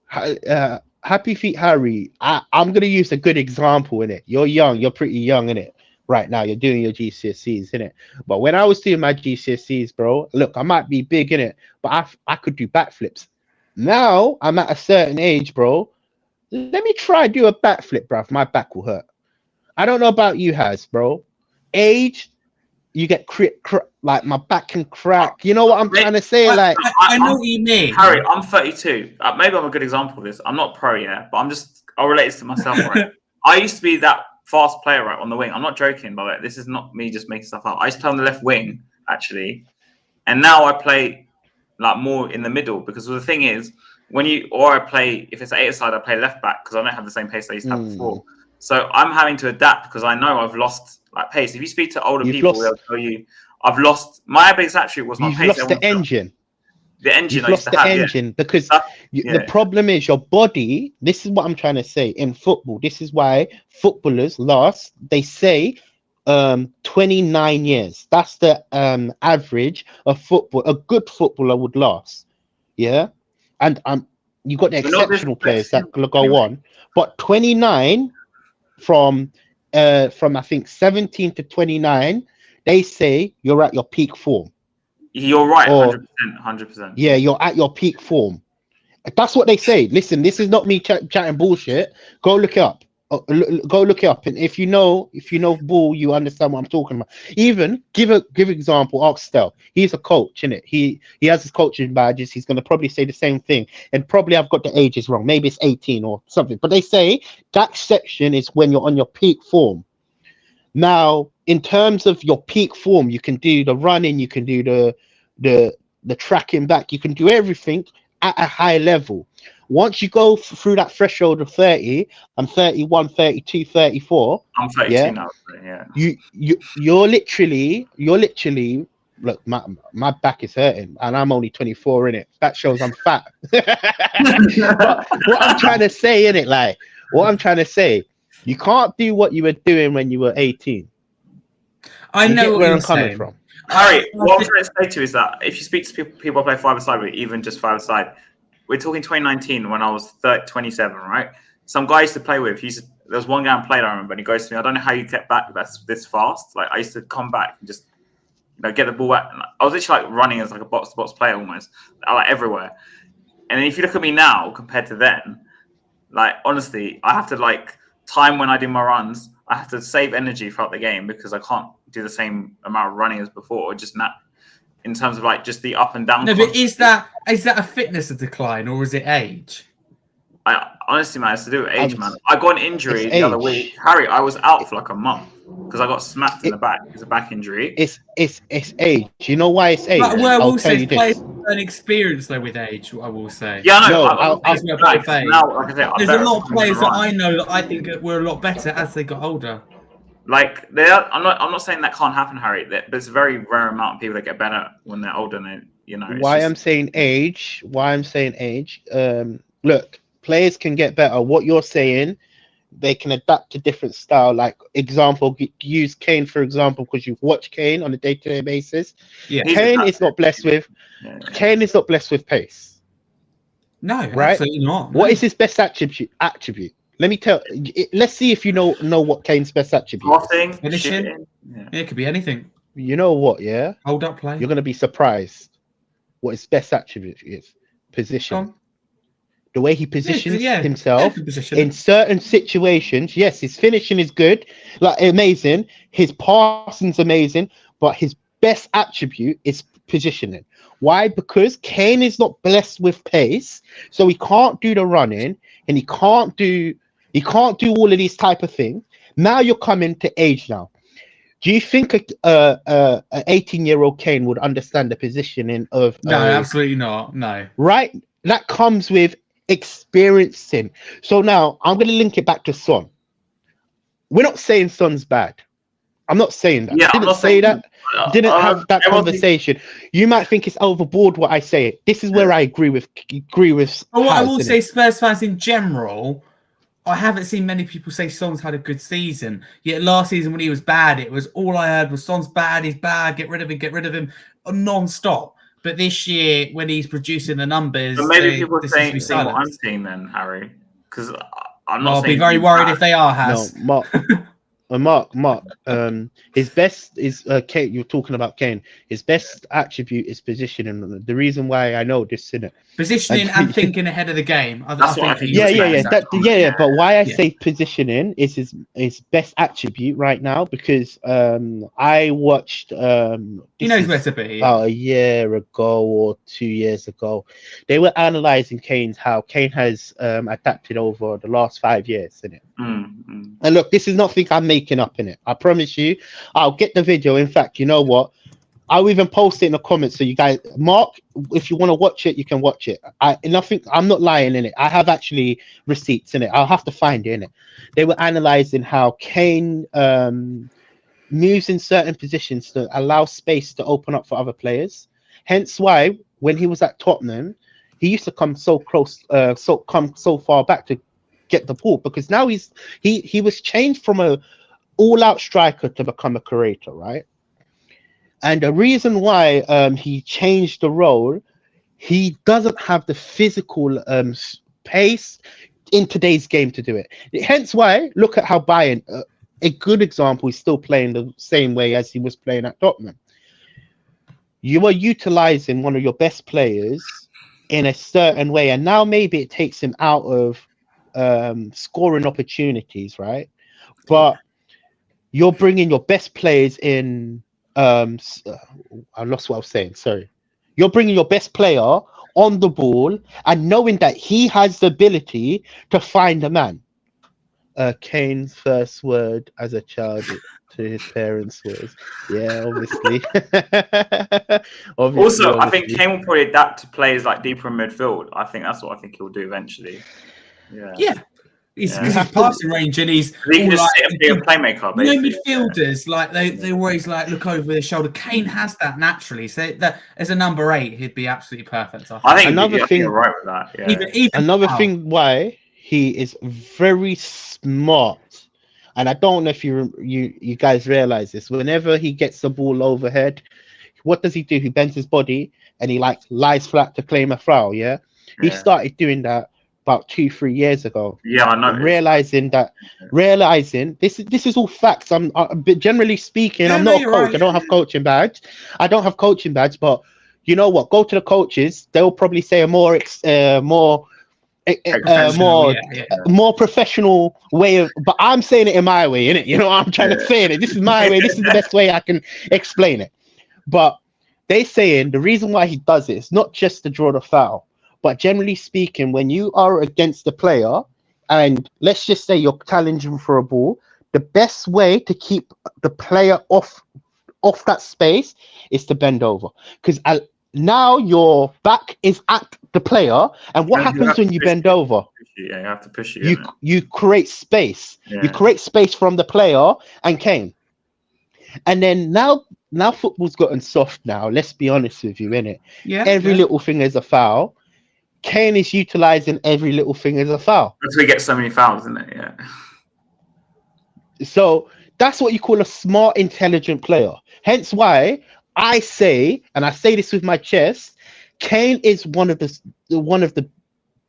Happy Feet Harry, I'm going to use a good example in it. You're young. You're pretty young in it right now. You're doing your GCSEs in it. But when I was doing my GCSEs, bro, look, I might be big in it, but I could do backflips. Now I'm at a certain age, bro. Let me try do a backflip, bro. My back will hurt. I don't know about you, Haz, bro. Age, you get like my back can crack. You know what I'm trying to say? I know what you mean. Harry, I'm 32. Maybe I'm a good example of this. I'm not pro yet, but I'll relate this to myself, right? I used to be that fast player, right, on the wing. I'm not joking, by the way. This is not me just making stuff up. I used to play on the left wing, actually. And now I play like more in the middle, because the thing is, when you or I play, if it's an 8-a-side, I play left back because I don't have the same pace I used to have before. So I'm having to adapt because I know I've lost like pace. If you speak to older people, they'll tell you I've lost. My biggest attribute was my pace. You've lost the engine. The engine. You've lost the engine because the problem is your body. This is what I'm trying to say in football. This is why footballers last. They say 29 years. That's the average of football. A good footballer would last. Yeah, and you got the exceptional players that go on, but 29 from I think 17 to 29, they say you're at your peak form. You're right, 100%. Yeah, you're at your peak form. That's what they say. Listen, this is not me chatting bullshit. Go look it up. Go look it up, and if you know ball, you understand what I'm talking about. Even give example. Oxtel, he's a coach, innit? He has his coaching badges. He's gonna probably say the same thing, and probably I've got the ages wrong. Maybe it's 18 or something. But they say that section is when you're on your peak form. Now, in terms of your peak form, you can do the running, you can do the tracking back, you can do everything at a high level. Once you go through that threshold of 30, I'm 31, 32, 34. I'm 32 now. Yeah. You're literally. Look, my back is hurting, and I'm only 24 in it. That shows I'm fat. But what I'm trying to say in it, like what I'm trying to say, you can't do what you were doing when you were 18. I know where I'm coming from. Harry, what I'm trying to say to you is that if you speak to people who play 5-a-side, but even just 5-a-side. We're talking 2019 when I was 27, right? Some guy I used to play with, there was one guy I played, I remember, and he goes to me, I don't know how you get back this fast. Like, I used to come back and just, get the ball back. And I was literally like running as like a box-to-box player almost, like everywhere. And then if you look at me now compared to then, like, honestly, I have to time when I do my runs, I have to save energy throughout the game because I can't do the same amount of running as before, or just not. In terms of just the up and down. No, but is that a fitness decline or is it age? I honestly, man, it's to do with age, man. I got an injury the other week. Harry, I was out for like a month because I got smacked in the back. It's a back injury. It's age. You know why it's age? I'll tell you players learn experience though with age. I will say. Yeah, I know. There's a lot of players that I know that I think were a lot better as they got older. I'm not saying that can't happen, Harry. But it's a very rare amount of people that get better when they're older. And I'm saying age. Look, players can get better. What you're saying, they can adapt to different style. Like example, use Kane for example, because you've watched Kane on a day-to-day basis. Yeah, Kane is not blessed with pace. No, right? Absolutely not. No. What is his best attribute? Let me tell. Let's see if you know what Kane's best attribute is. Finishing. Yeah, it could be anything. You know what? Yeah. Hold up play. You're gonna be surprised what his best attribute is. Position. The way he positions himself in certain situations. Yes, his finishing is good, like amazing. His passing's amazing, but his best attribute is positioning. Why? Because Kane is not blessed with pace, so he can't do the running, and he can't do all of these type of things. Now you're coming to age now. Do you think an 18-year-old Kane would understand the positioning of? No, absolutely not. No. Right? That comes with experiencing. So now I'm going to link it back to Son. We're not saying Son's bad. I'm not saying that. Yeah, I didn't say that. Didn't have that conversation. You might think it's overboard what I say. This is where I agree with. What I will say, Spurs fans in general, I haven't seen many people say Son's had a good season. Yet last season when he was bad, it was all I heard was Son's bad. He's bad. Get rid of him, non-stop. But this year, when he's producing the numbers, but maybe people are saying what I'm seeing then, Harry, because I'm not. I'll be very worried if they are. No, Mark. His best is Kane. You're talking about Kane. His best attribute is positioning. The reason why I know this, isn't it? Positioning and thinking ahead of the game. That's what I think. Yeah. But why I say positioning is his best attribute right now because I watched. He knows where to be. About a year ago or 2 years ago, they were analysing how Kane has adapted over the last 5 years, isn't it? Mm-hmm. And look, this is nothing I'm making up in it. I promise you, I'll get the video. In fact, you know what? I'll even post it in the comments so you guys, Mark, if you want to watch it, you can watch it. I'm not lying in it. I have actually receipts in it. I'll have to find it in it. They were analyzing how Kane moves in certain positions to allow space to open up for other players. Hence why when he was at Tottenham, he used to come so close, come so far back to get the ball, because now he was changed from a all-out striker to become a creator, right? And the reason why he changed the role, he doesn't have the physical pace in today's game to do it. Hence why, look at how Bayern, a good example, is still playing the same way as he was playing at Tottenham. You are utilizing one of your best players in a certain way, and now maybe it takes him out of scoring opportunities, right? But you're bringing your best players in. I lost what I was saying. Sorry. You're bringing your best player on the ball and knowing that he has the ability to find a man. Kane's first word as a child to his parents was, yeah, obviously. Also, I think Kane will probably adapt to players like deeper in midfield. I think that's what I think he'll do eventually. Yeah. He's passing range, and he's he can just sit and be a playmaker. Basically. Midfielders like they always like look over their shoulder. Kane has that naturally. So that as a number 8, he'd be absolutely perfect. I think another thing, you're right with that. Yeah. Even another thing why he is very smart, and I don't know if you guys realize this. Whenever he gets the ball overhead, what does he do? He bends his body and he like lies flat to claim a foul. Yeah, he started doing that about 2-3 years ago. Yeah, I know. Realizing this is all facts. I'm generally speaking, I'm not a coach. Right. I don't have coaching badge. But you know what? Go to the coaches. They'll probably say a more professional way of. But I'm saying it in my way, innit? You know, I'm trying to say it. This is my way. This is the best way I can explain it. But they saying the reason why he does it is not just to draw the foul. But generally speaking, when you are against the player, and let's just say you're challenging for a ball, the best way to keep the player off that space is to bend over. Because now your back is at the player, and what happens when you bend over? Yeah, you have to push it. You create space. Yeah. You create space from the player and Kane. And then now football's gotten soft now. Let's be honest with you, innit? Yeah. Every little thing is a foul. Kane is utilizing every little thing as a foul. That's why he gets so many fouls, isn't it? Yeah. So that's what you call a smart, intelligent player. Hence why I say, and I say this with my chest, Kane is one of the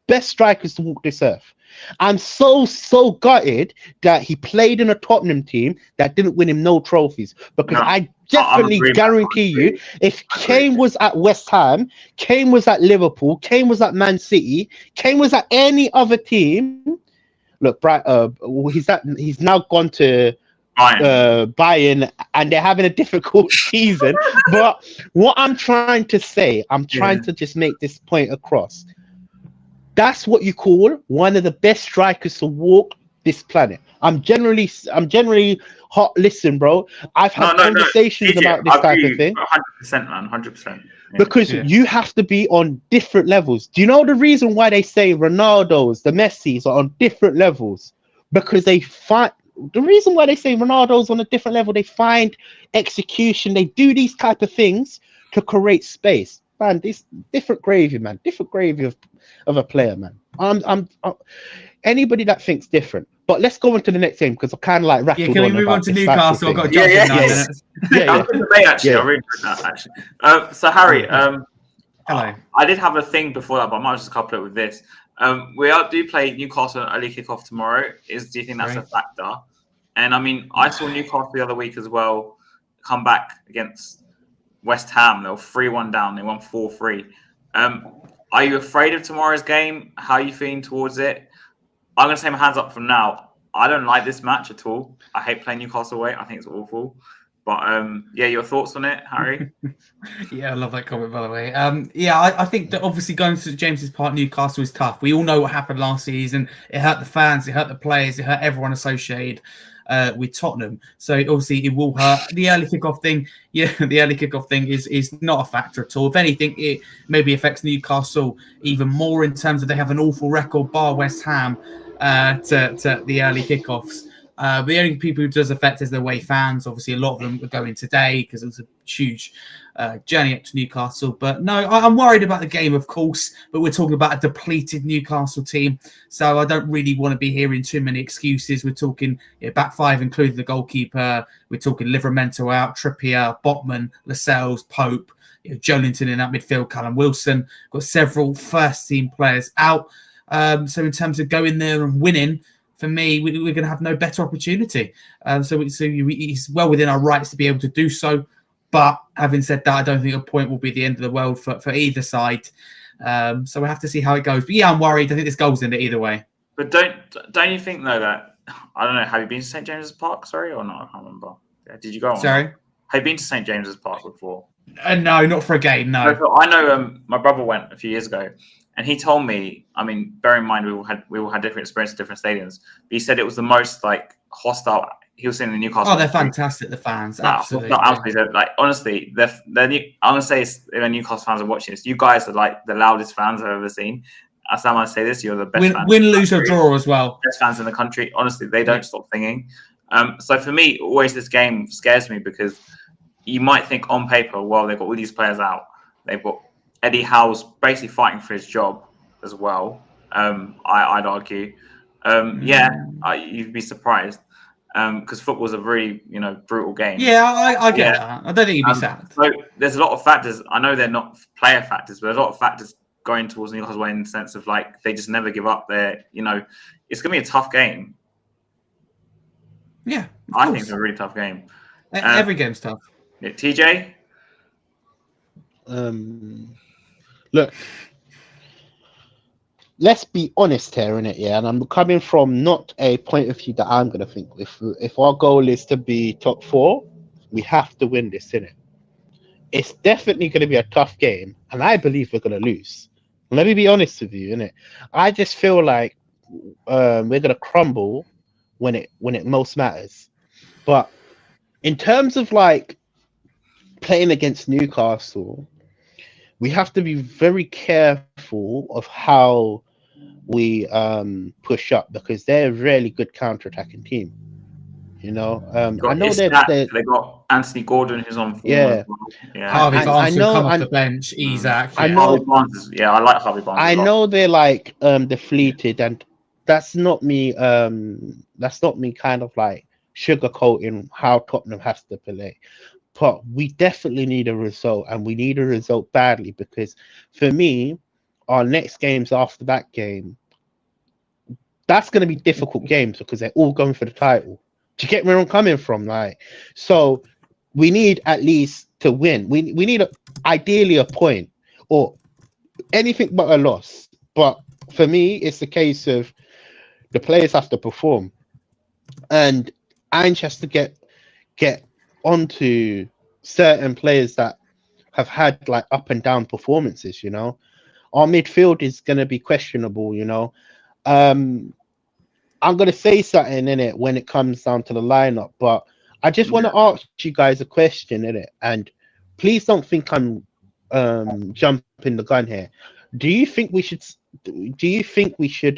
best strikers to walk this earth. I'm so gutted that he played in a Tottenham team that didn't win him no trophies, because I definitely guarantee you, if Kane was at West Ham, Kane was at Liverpool, Kane was at Man City, Kane was at any other team. Look, he's now gone to Bayern, and they're having a difficult season. But what I'm trying to say, I'm trying to just make this point across. That's what you call one of the best strikers to walk this planet. I'm generally hot. Listen, bro, I've had conversations about this type of thing. 100%, man, 100%. Because you have to be on different levels. Do you know the reason why they say Ronaldo's, the Messi's are on different levels? Because they find the reason why they say Ronaldo's on a different level. They find execution. They do these type of things to create space. Man, this different gravy, man. Different gravy of a player, man. I'm anybody that thinks different. But let's go on to the next game, because I kind of like rattled on. Yeah, can we move on to Newcastle? I've got to jump in 9 minutes. I was debate, actually. I really enjoyed that, actually. So Harry, hello. I did have a thing before that, but I might just couple it with this. We do play Newcastle early kickoff tomorrow. Do you think that's a factor? And I mean, I saw Newcastle the other week as well come back against West Ham. They were 3-1 down. They won 4-3. Are you afraid of tomorrow's game? How are you feeling towards it? I'm going to say my hands up from now. I don't like this match at all. I hate playing Newcastle away. I think it's awful. But yeah, your thoughts on it, Harry? Yeah, I love that comment, by the way. Yeah, I think that obviously going to James's Park, Newcastle is tough. We all know what happened last season. It hurt the fans, it hurt the players, it hurt everyone associated with Tottenham. So obviously it will hurt. The early kickoff thing, yeah, the early kickoff thing is not a factor at all. If anything, it maybe affects Newcastle even more in terms of they have an awful record, bar West Ham, to the early kickoffs. The only people who does affect is the away fans. Obviously, a lot of them are going today because it's a huge journey up to Newcastle. But no, I'm worried about the game, of course. But we're talking about a depleted Newcastle team, so I don't really want to be hearing too many excuses. We're talking back five, including the goalkeeper. We're talking Livramento out, Trippier, Botman, Lascelles, Pope, Joelinton in that midfield, Callum Wilson. Got several first-team players out. So in terms of going there and winning, for me, we're going to have no better opportunity. So it's well within our rights to be able to do so. But having said that, I don't think a point will be the end of the world for either side. So we'll have to see how it goes. But yeah, I'm worried. I think there's goals in it either way. But don't you think, though, that, I don't know, have you been to St. James's Park, sorry, or not? I can't remember. Yeah, did you go on? Sorry? Have you been to St. James's Park before? No, not for a game, no. I know my brother went a few years ago. And he told me, I mean, bear in mind, we all had different experiences at different stadiums. But he said it was the most hostile. He was saying the Newcastle. Oh, they're fantastic, the fans. Absolutely. Absolutely. Honestly, I'm gonna say, if Newcastle fans are watching this, you guys are the loudest fans I've ever seen. As I'm gonna say this, you're the best fans. Win, lose, or draw as well. Best fans in the country. Honestly, they don't stop singing. So for me, always this game scares me because you might think on paper, well, they've got all these players out. They've got Eddie Howe's basically fighting for his job as well. I'd argue. You'd be surprised because football's a really brutal game. Yeah, I get that. I don't think you'd be sad. So there's a lot of factors. I know they're not player factors, but there's a lot of factors going towards Newcastle in the sense of they just never give up. It's gonna be a tough game. Yeah, I think it's a really tough game. Every game's tough. Yeah, TJ. Look, let's be honest here, innit? Yeah, and I'm coming from not a point of view that I'm gonna think. If our goal is to be top 4, we have to win this, innit? It's definitely gonna be a tough game, and I believe we're gonna lose. Let me be honest with you, innit? I just feel like we're gonna crumble when it most matters. But in terms of playing against Newcastle, we have to be very careful of how we push up because they're a really good counter-attacking team. I know they got Anthony Gordon who's on form. Yeah. Harvey Barnes will come off the bench. Isak. I know. I like Harvey Barnes. I know they're depleted, and that's not me. That's not me kind of sugarcoating how Tottenham has to play. But we definitely need a result, and we need a result badly because, for me, our next games after that game, that's going to be difficult games because they're all going for the title. Do you get where I'm coming from? So we need at least to win. We need ideally a point or anything but a loss. But for me, it's the case of the players have to perform, and Ange has to get onto certain players that have had up and down performances. Our midfield is going to be questionable. I'm going to say something in it when it comes down to the lineup, but I just want to ask you guys a question in it, and please don't think I'm jumping the gun here. Do you think we should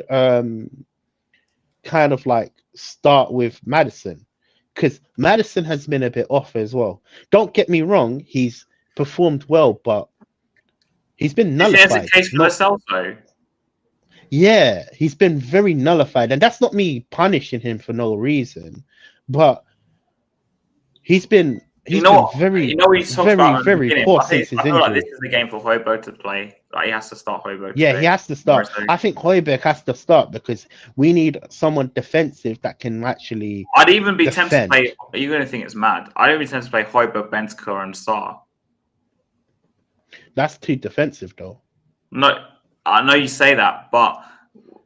kind of start with Maddison? Because Maddison has been a bit off as well. Don't get me wrong, he's performed well, but he's been nullified. Is it a case for myself, though? Yeah, he's been very nullified. And that's not me punishing him for no reason. But he's been very poor since his injury. This is the game for Højbjerg to play. He has to start Højbjerg. Yeah, he has to start. I think Højbjerg has to start because we need someone defensive that can actually. I'd even be tempted to play. Are you going to think it's mad? I'd be tempted to play Højbjerg, Bentancur, and Sarr. That's too defensive, though. No, I know you say that, but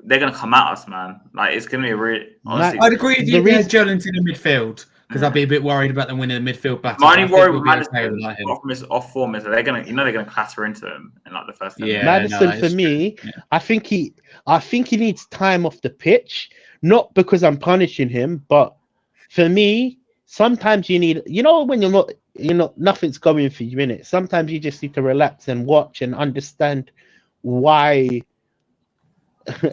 they're going to come at us, man. It's going to be a really. I'd agree with you. Joelinton in the midfield. because I'd be a bit worried about them winning the midfield battle. My only worry with Madison, Madison, apart from his off form, is that they're gonna clatter into him in like the first 10 minutes. Madison, for me, I think he needs time off the pitch. Not because I'm punishing him, but for me, sometimes you need, when you're not, nothing's going for you in it. Sometimes you just need to relax and watch and understand why,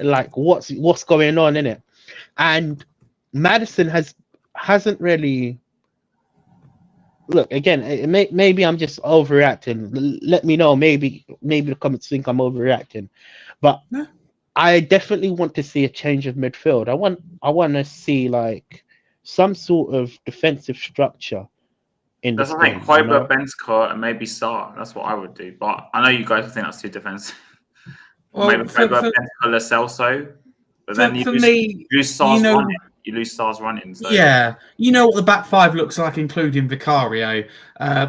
like what's going on in it. And Madison hasn't really. Look, again, maybe I'm just overreacting. Let me know. Maybe the comments think I'm overreacting, but I definitely want to see a change of midfield. I want to see like some sort of defensive structure in this game. That's I think Højbjerg, Benzema, and maybe Sarr. That's what I would do. But I know you guys think that's too defensive. Well, maybe Højbjerg, Benzema, Lo Celso. But then you lose Sarr's running. You lose Sarr's running. So. Yeah, you know what the back five looks like, including Vicario.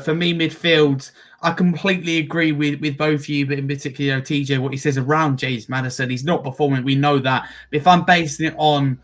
For me, midfield, I completely agree with both of you, but in particular, TJ, what he says around James Maddison. He's not performing. We know that. But if I'm basing it on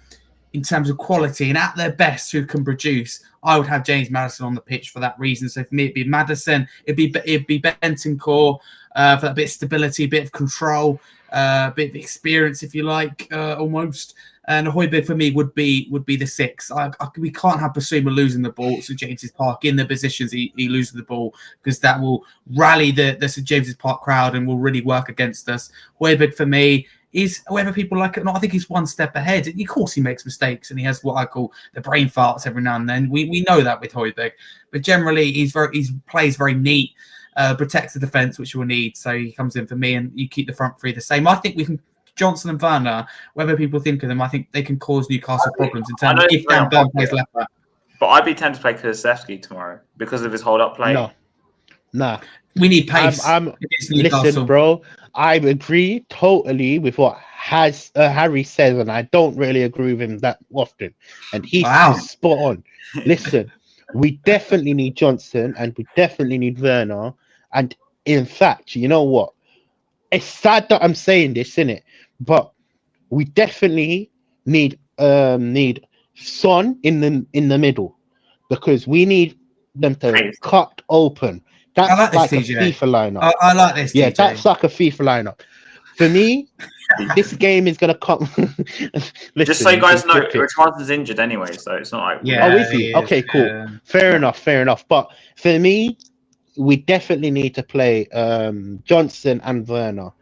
in terms of quality and at their best who can produce, I would have James Maddison on the pitch for that reason. So for me, it'd be Maddison, it'd be Bentancur for that bit of stability, a bit of control, a bit of experience, if you like, almost. And Højbjerg for me would be the six. We can't have Basuma losing the ball at St James's Park in the positions he loses the ball, because that will rally the St James's Park crowd and will really work against us. Højbjerg for me is, whether people like it or not, I think he's one step ahead. Of course, he makes mistakes and he has what I call the brain farts every now and then. We know that with Højbjerg, but generally he plays very neat, protects the defence, which we'll need. So he comes in for me, and you keep the front three the same. I think we can. Johnson and Werner, whether people think of them, I think they can cause Newcastle problems in terms of if Dan Burn plays left back. But I'd be tempted to play Kulusevski tomorrow because of his hold-up play. No. We need pace. Listen, bro, I agree totally with what Harry says, and I don't really agree with him that often. And he's spot on. Listen, we definitely need Johnson, and we definitely need Werner. And in fact, you know what? It's sad that I'm saying this, innit? But we definitely need Son in the middle, because we need them to cut open. That's like a FIFA lineup. I like this. Yeah, TJ. that's like a FIFA lineup. For me, this game is gonna come. Listen, just so you guys know, Richardson's injured anyway, so it's not like. Yeah. Oh, is he? Okay, cool. Yeah. Fair enough. But for me, we definitely need to play Johnson and Werner.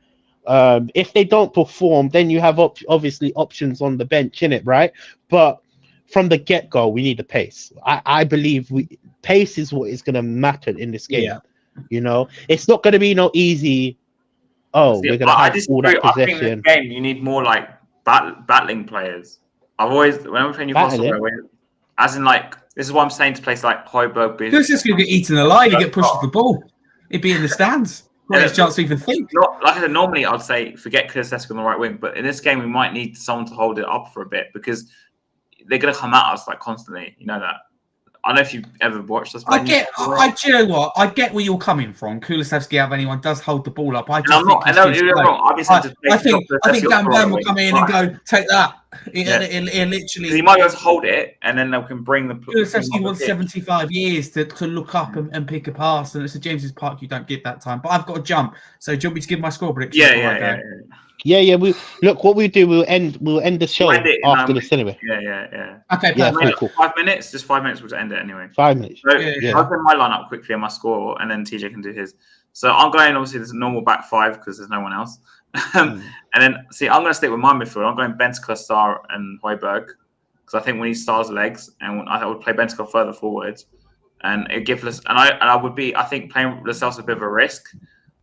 If they don't perform, then you have obviously options on the bench, in it, right? But from the get-go, we need the pace. I believe pace is what is going to matter in this game. Yeah. It's not going to be no easy. We're going to have all that possession. I think in this game you need more like battling players. When I'm playing Newcastle, as in like, this is what I'm saying to places like Højbjerg. Because it's going to get eaten alive. You get pushed with the ball. It'd be in the stands. Greatest chance to even think. Like I said, normally I'd say forget Kulusevski on the right wing, but in this game we might need someone to hold it up for a bit, because they're going to come at us like constantly. You know that. I don't know if you've ever watched us. Do you know what? I get where you're coming from. Kulusevski, if anyone does hold the ball up, I think Dan Burn will come in and go, take that. It literally. He might be able to hold it, and then they can bring the. Kulusevski wants 75 years to look up and pick a pass, and it's a James's Park. You don't get that time. But I've got to jump. So do you want me to give my score prediction? Yeah. What we do, we'll end the show after this anyway. Yeah. Okay, cool. 5 minutes, just 5 minutes. We'll end it anyway. 5 minutes. So I'll send my lineup quickly and my score, and then TJ can do his. So I'm going obviously this normal back five because there's no one else. And then I'm going to stick with my midfield. I'm going Bentancur, Sarr, and Højbjerg, because I think we need Sarr's legs, and I would play Bentancur further forwards, and it gives us. And I would be, I think, playing Lo Celso a bit of a risk.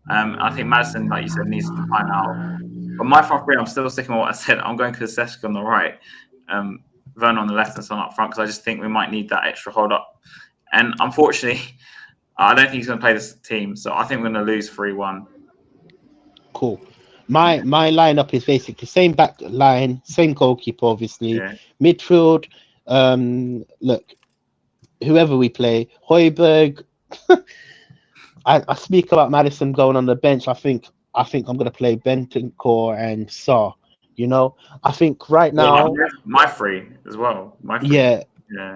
I think Maddison, like you said, needs to time out. But my front three, I'm still sticking with what I said. I'm going Kulusevski on the right, Werner on the left, and Son up front, because I just think we might need that extra hold up. And unfortunately, I don't think he's going to play this team, so I think we're going to lose 3-1. Cool. My lineup is basically same back line, same goalkeeper, obviously. Yeah. Midfield, look, whoever we play, Højbjerg. I speak about Maddison going on the bench. I think I'm going to play Bentancur and Sarr. I think right now my three as well.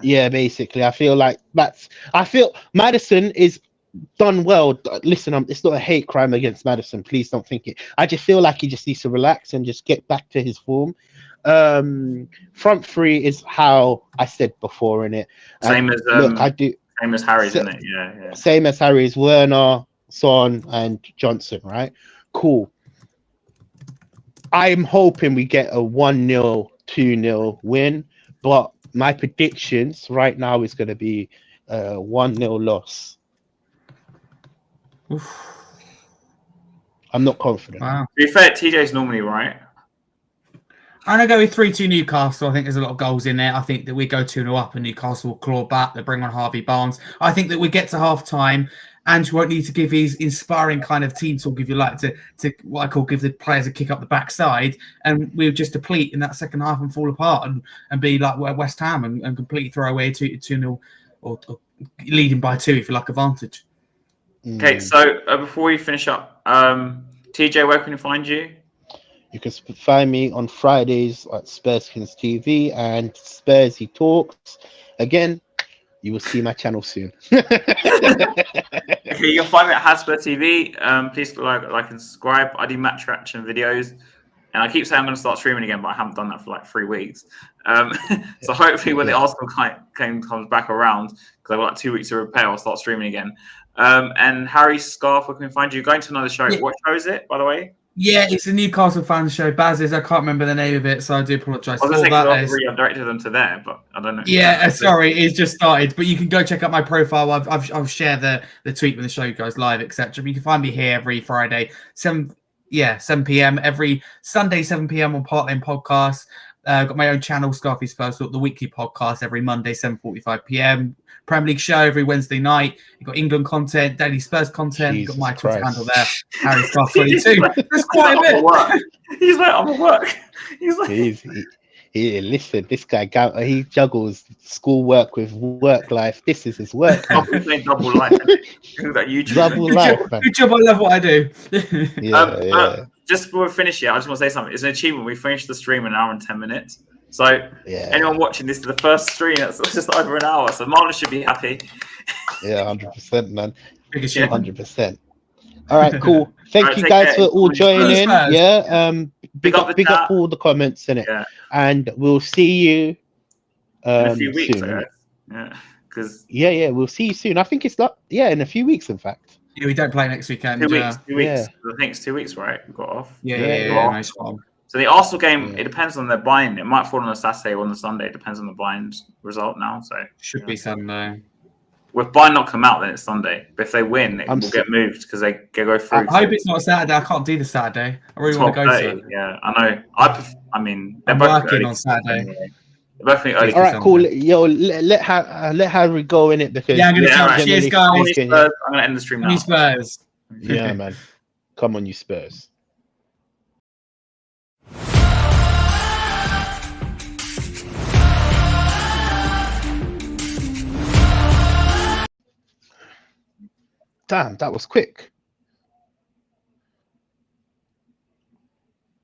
Yeah, basically, I feel like I feel Maddison is done well. Listen, it's not a hate crime against Maddison. Please don't think it. I just feel like he just needs to relax and just get back to his form. Front three is how I said before in it. Same as look, I do. Same as Harry's, isn't it? Yeah. Same as Harry's, Werner, Son, and Johnson. Right? Cool. I'm hoping we get a 1-0, 2-0 win, but my predictions right now is going to be a 1-0 loss. Oof. I'm not confident. Wow. To be fair, TJ's normally right. I'm going to go with 3-2 Newcastle. I think there's a lot of goals in there. I think that we go 2-0 up and Newcastle will claw back. They bring on Harvey Barnes. I think that we get to half-time and won't need to give his inspiring kind of team talk, if you like, to what I call give the players a kick up the backside, and we'll just deplete in that second half and fall apart and be like West Ham and completely throw away 2-0 or leading by 2 if you like advantage. Okay, so before we finish up, TJ, where can we find you? You can find me on Fridays at Spurs Kings TV and Spursy Talks. Again, you will see my channel soon. Okay, you can find me at Hotspur TV. Please like and subscribe. I do match reaction videos, and I keep saying I'm going to start streaming again, but I haven't done that for like 3 weeks. So hopefully, when the Arsenal comes back around, because I've got like 2 weeks to repair, I'll start streaming again. And Harry Scarf, where can we find you? Going to another show. Yeah. What show is it, by the way? Yeah, it's a Newcastle fan show. Baz's, I can't remember the name of it, so I do apologise for that. I've directed them to there, but I don't know. Yeah, sorry, it's just started. But you can go check out my profile. I'll share the tweet when the show goes live, etc. But you can find me here every Friday, 7 p.m. Every Sunday, 7 p.m. on Part Lane Podcast. Got my own channel, Scarfy Spurs, the weekly podcast every Monday, 7:45 p.m. Premier League show every Wednesday night. You've got England content, daily Spurs content. You've got my Twitter handle there, Harry Scarf 22. That's quite a bit. He's like, I'm at work. He's like, listen, this guy, he juggles school work with work life. This is his work. I'm playing double life. Double life, man. Good job, I love what I do. Just before we finish here, I just want to say something. It's an achievement. We finished the stream in an hour and 10 minutes. So anyone watching this is the first stream that's just over an hour. So Marlon should be happy. Yeah, 100%, man. 100%. All right, cool. Thank you guys for all joining in. Yeah, big up all the comments in it. Yeah. And we'll see you in a few weeks. Soon. Yeah, we'll see you soon. I think it's like in a few weeks, in fact. Yeah, we don't play next weekend. 2 weeks. 2 weeks. Yeah. I think it's 2 weeks, right? We got off. Yeah. Nice one. So the Arsenal game, it depends on their buy-in. It might fall on a Saturday or on a Sunday. It depends on the buy-in result now. So should be Sunday. With buy not come out, then it's Sunday. But if they win, it will get moved because they go through. I hope it's not Saturday. I can't do the Saturday. I really want to go to it. Yeah, I know. I mean, they're both working on Saturday. Anyway. They're both early. All right, cool. Yo, let Harry go in it because I'm going to cheers, guys. I'm going to end the stream now. Spurs. Yeah, man. Come on, you Spurs. Damn, that was quick.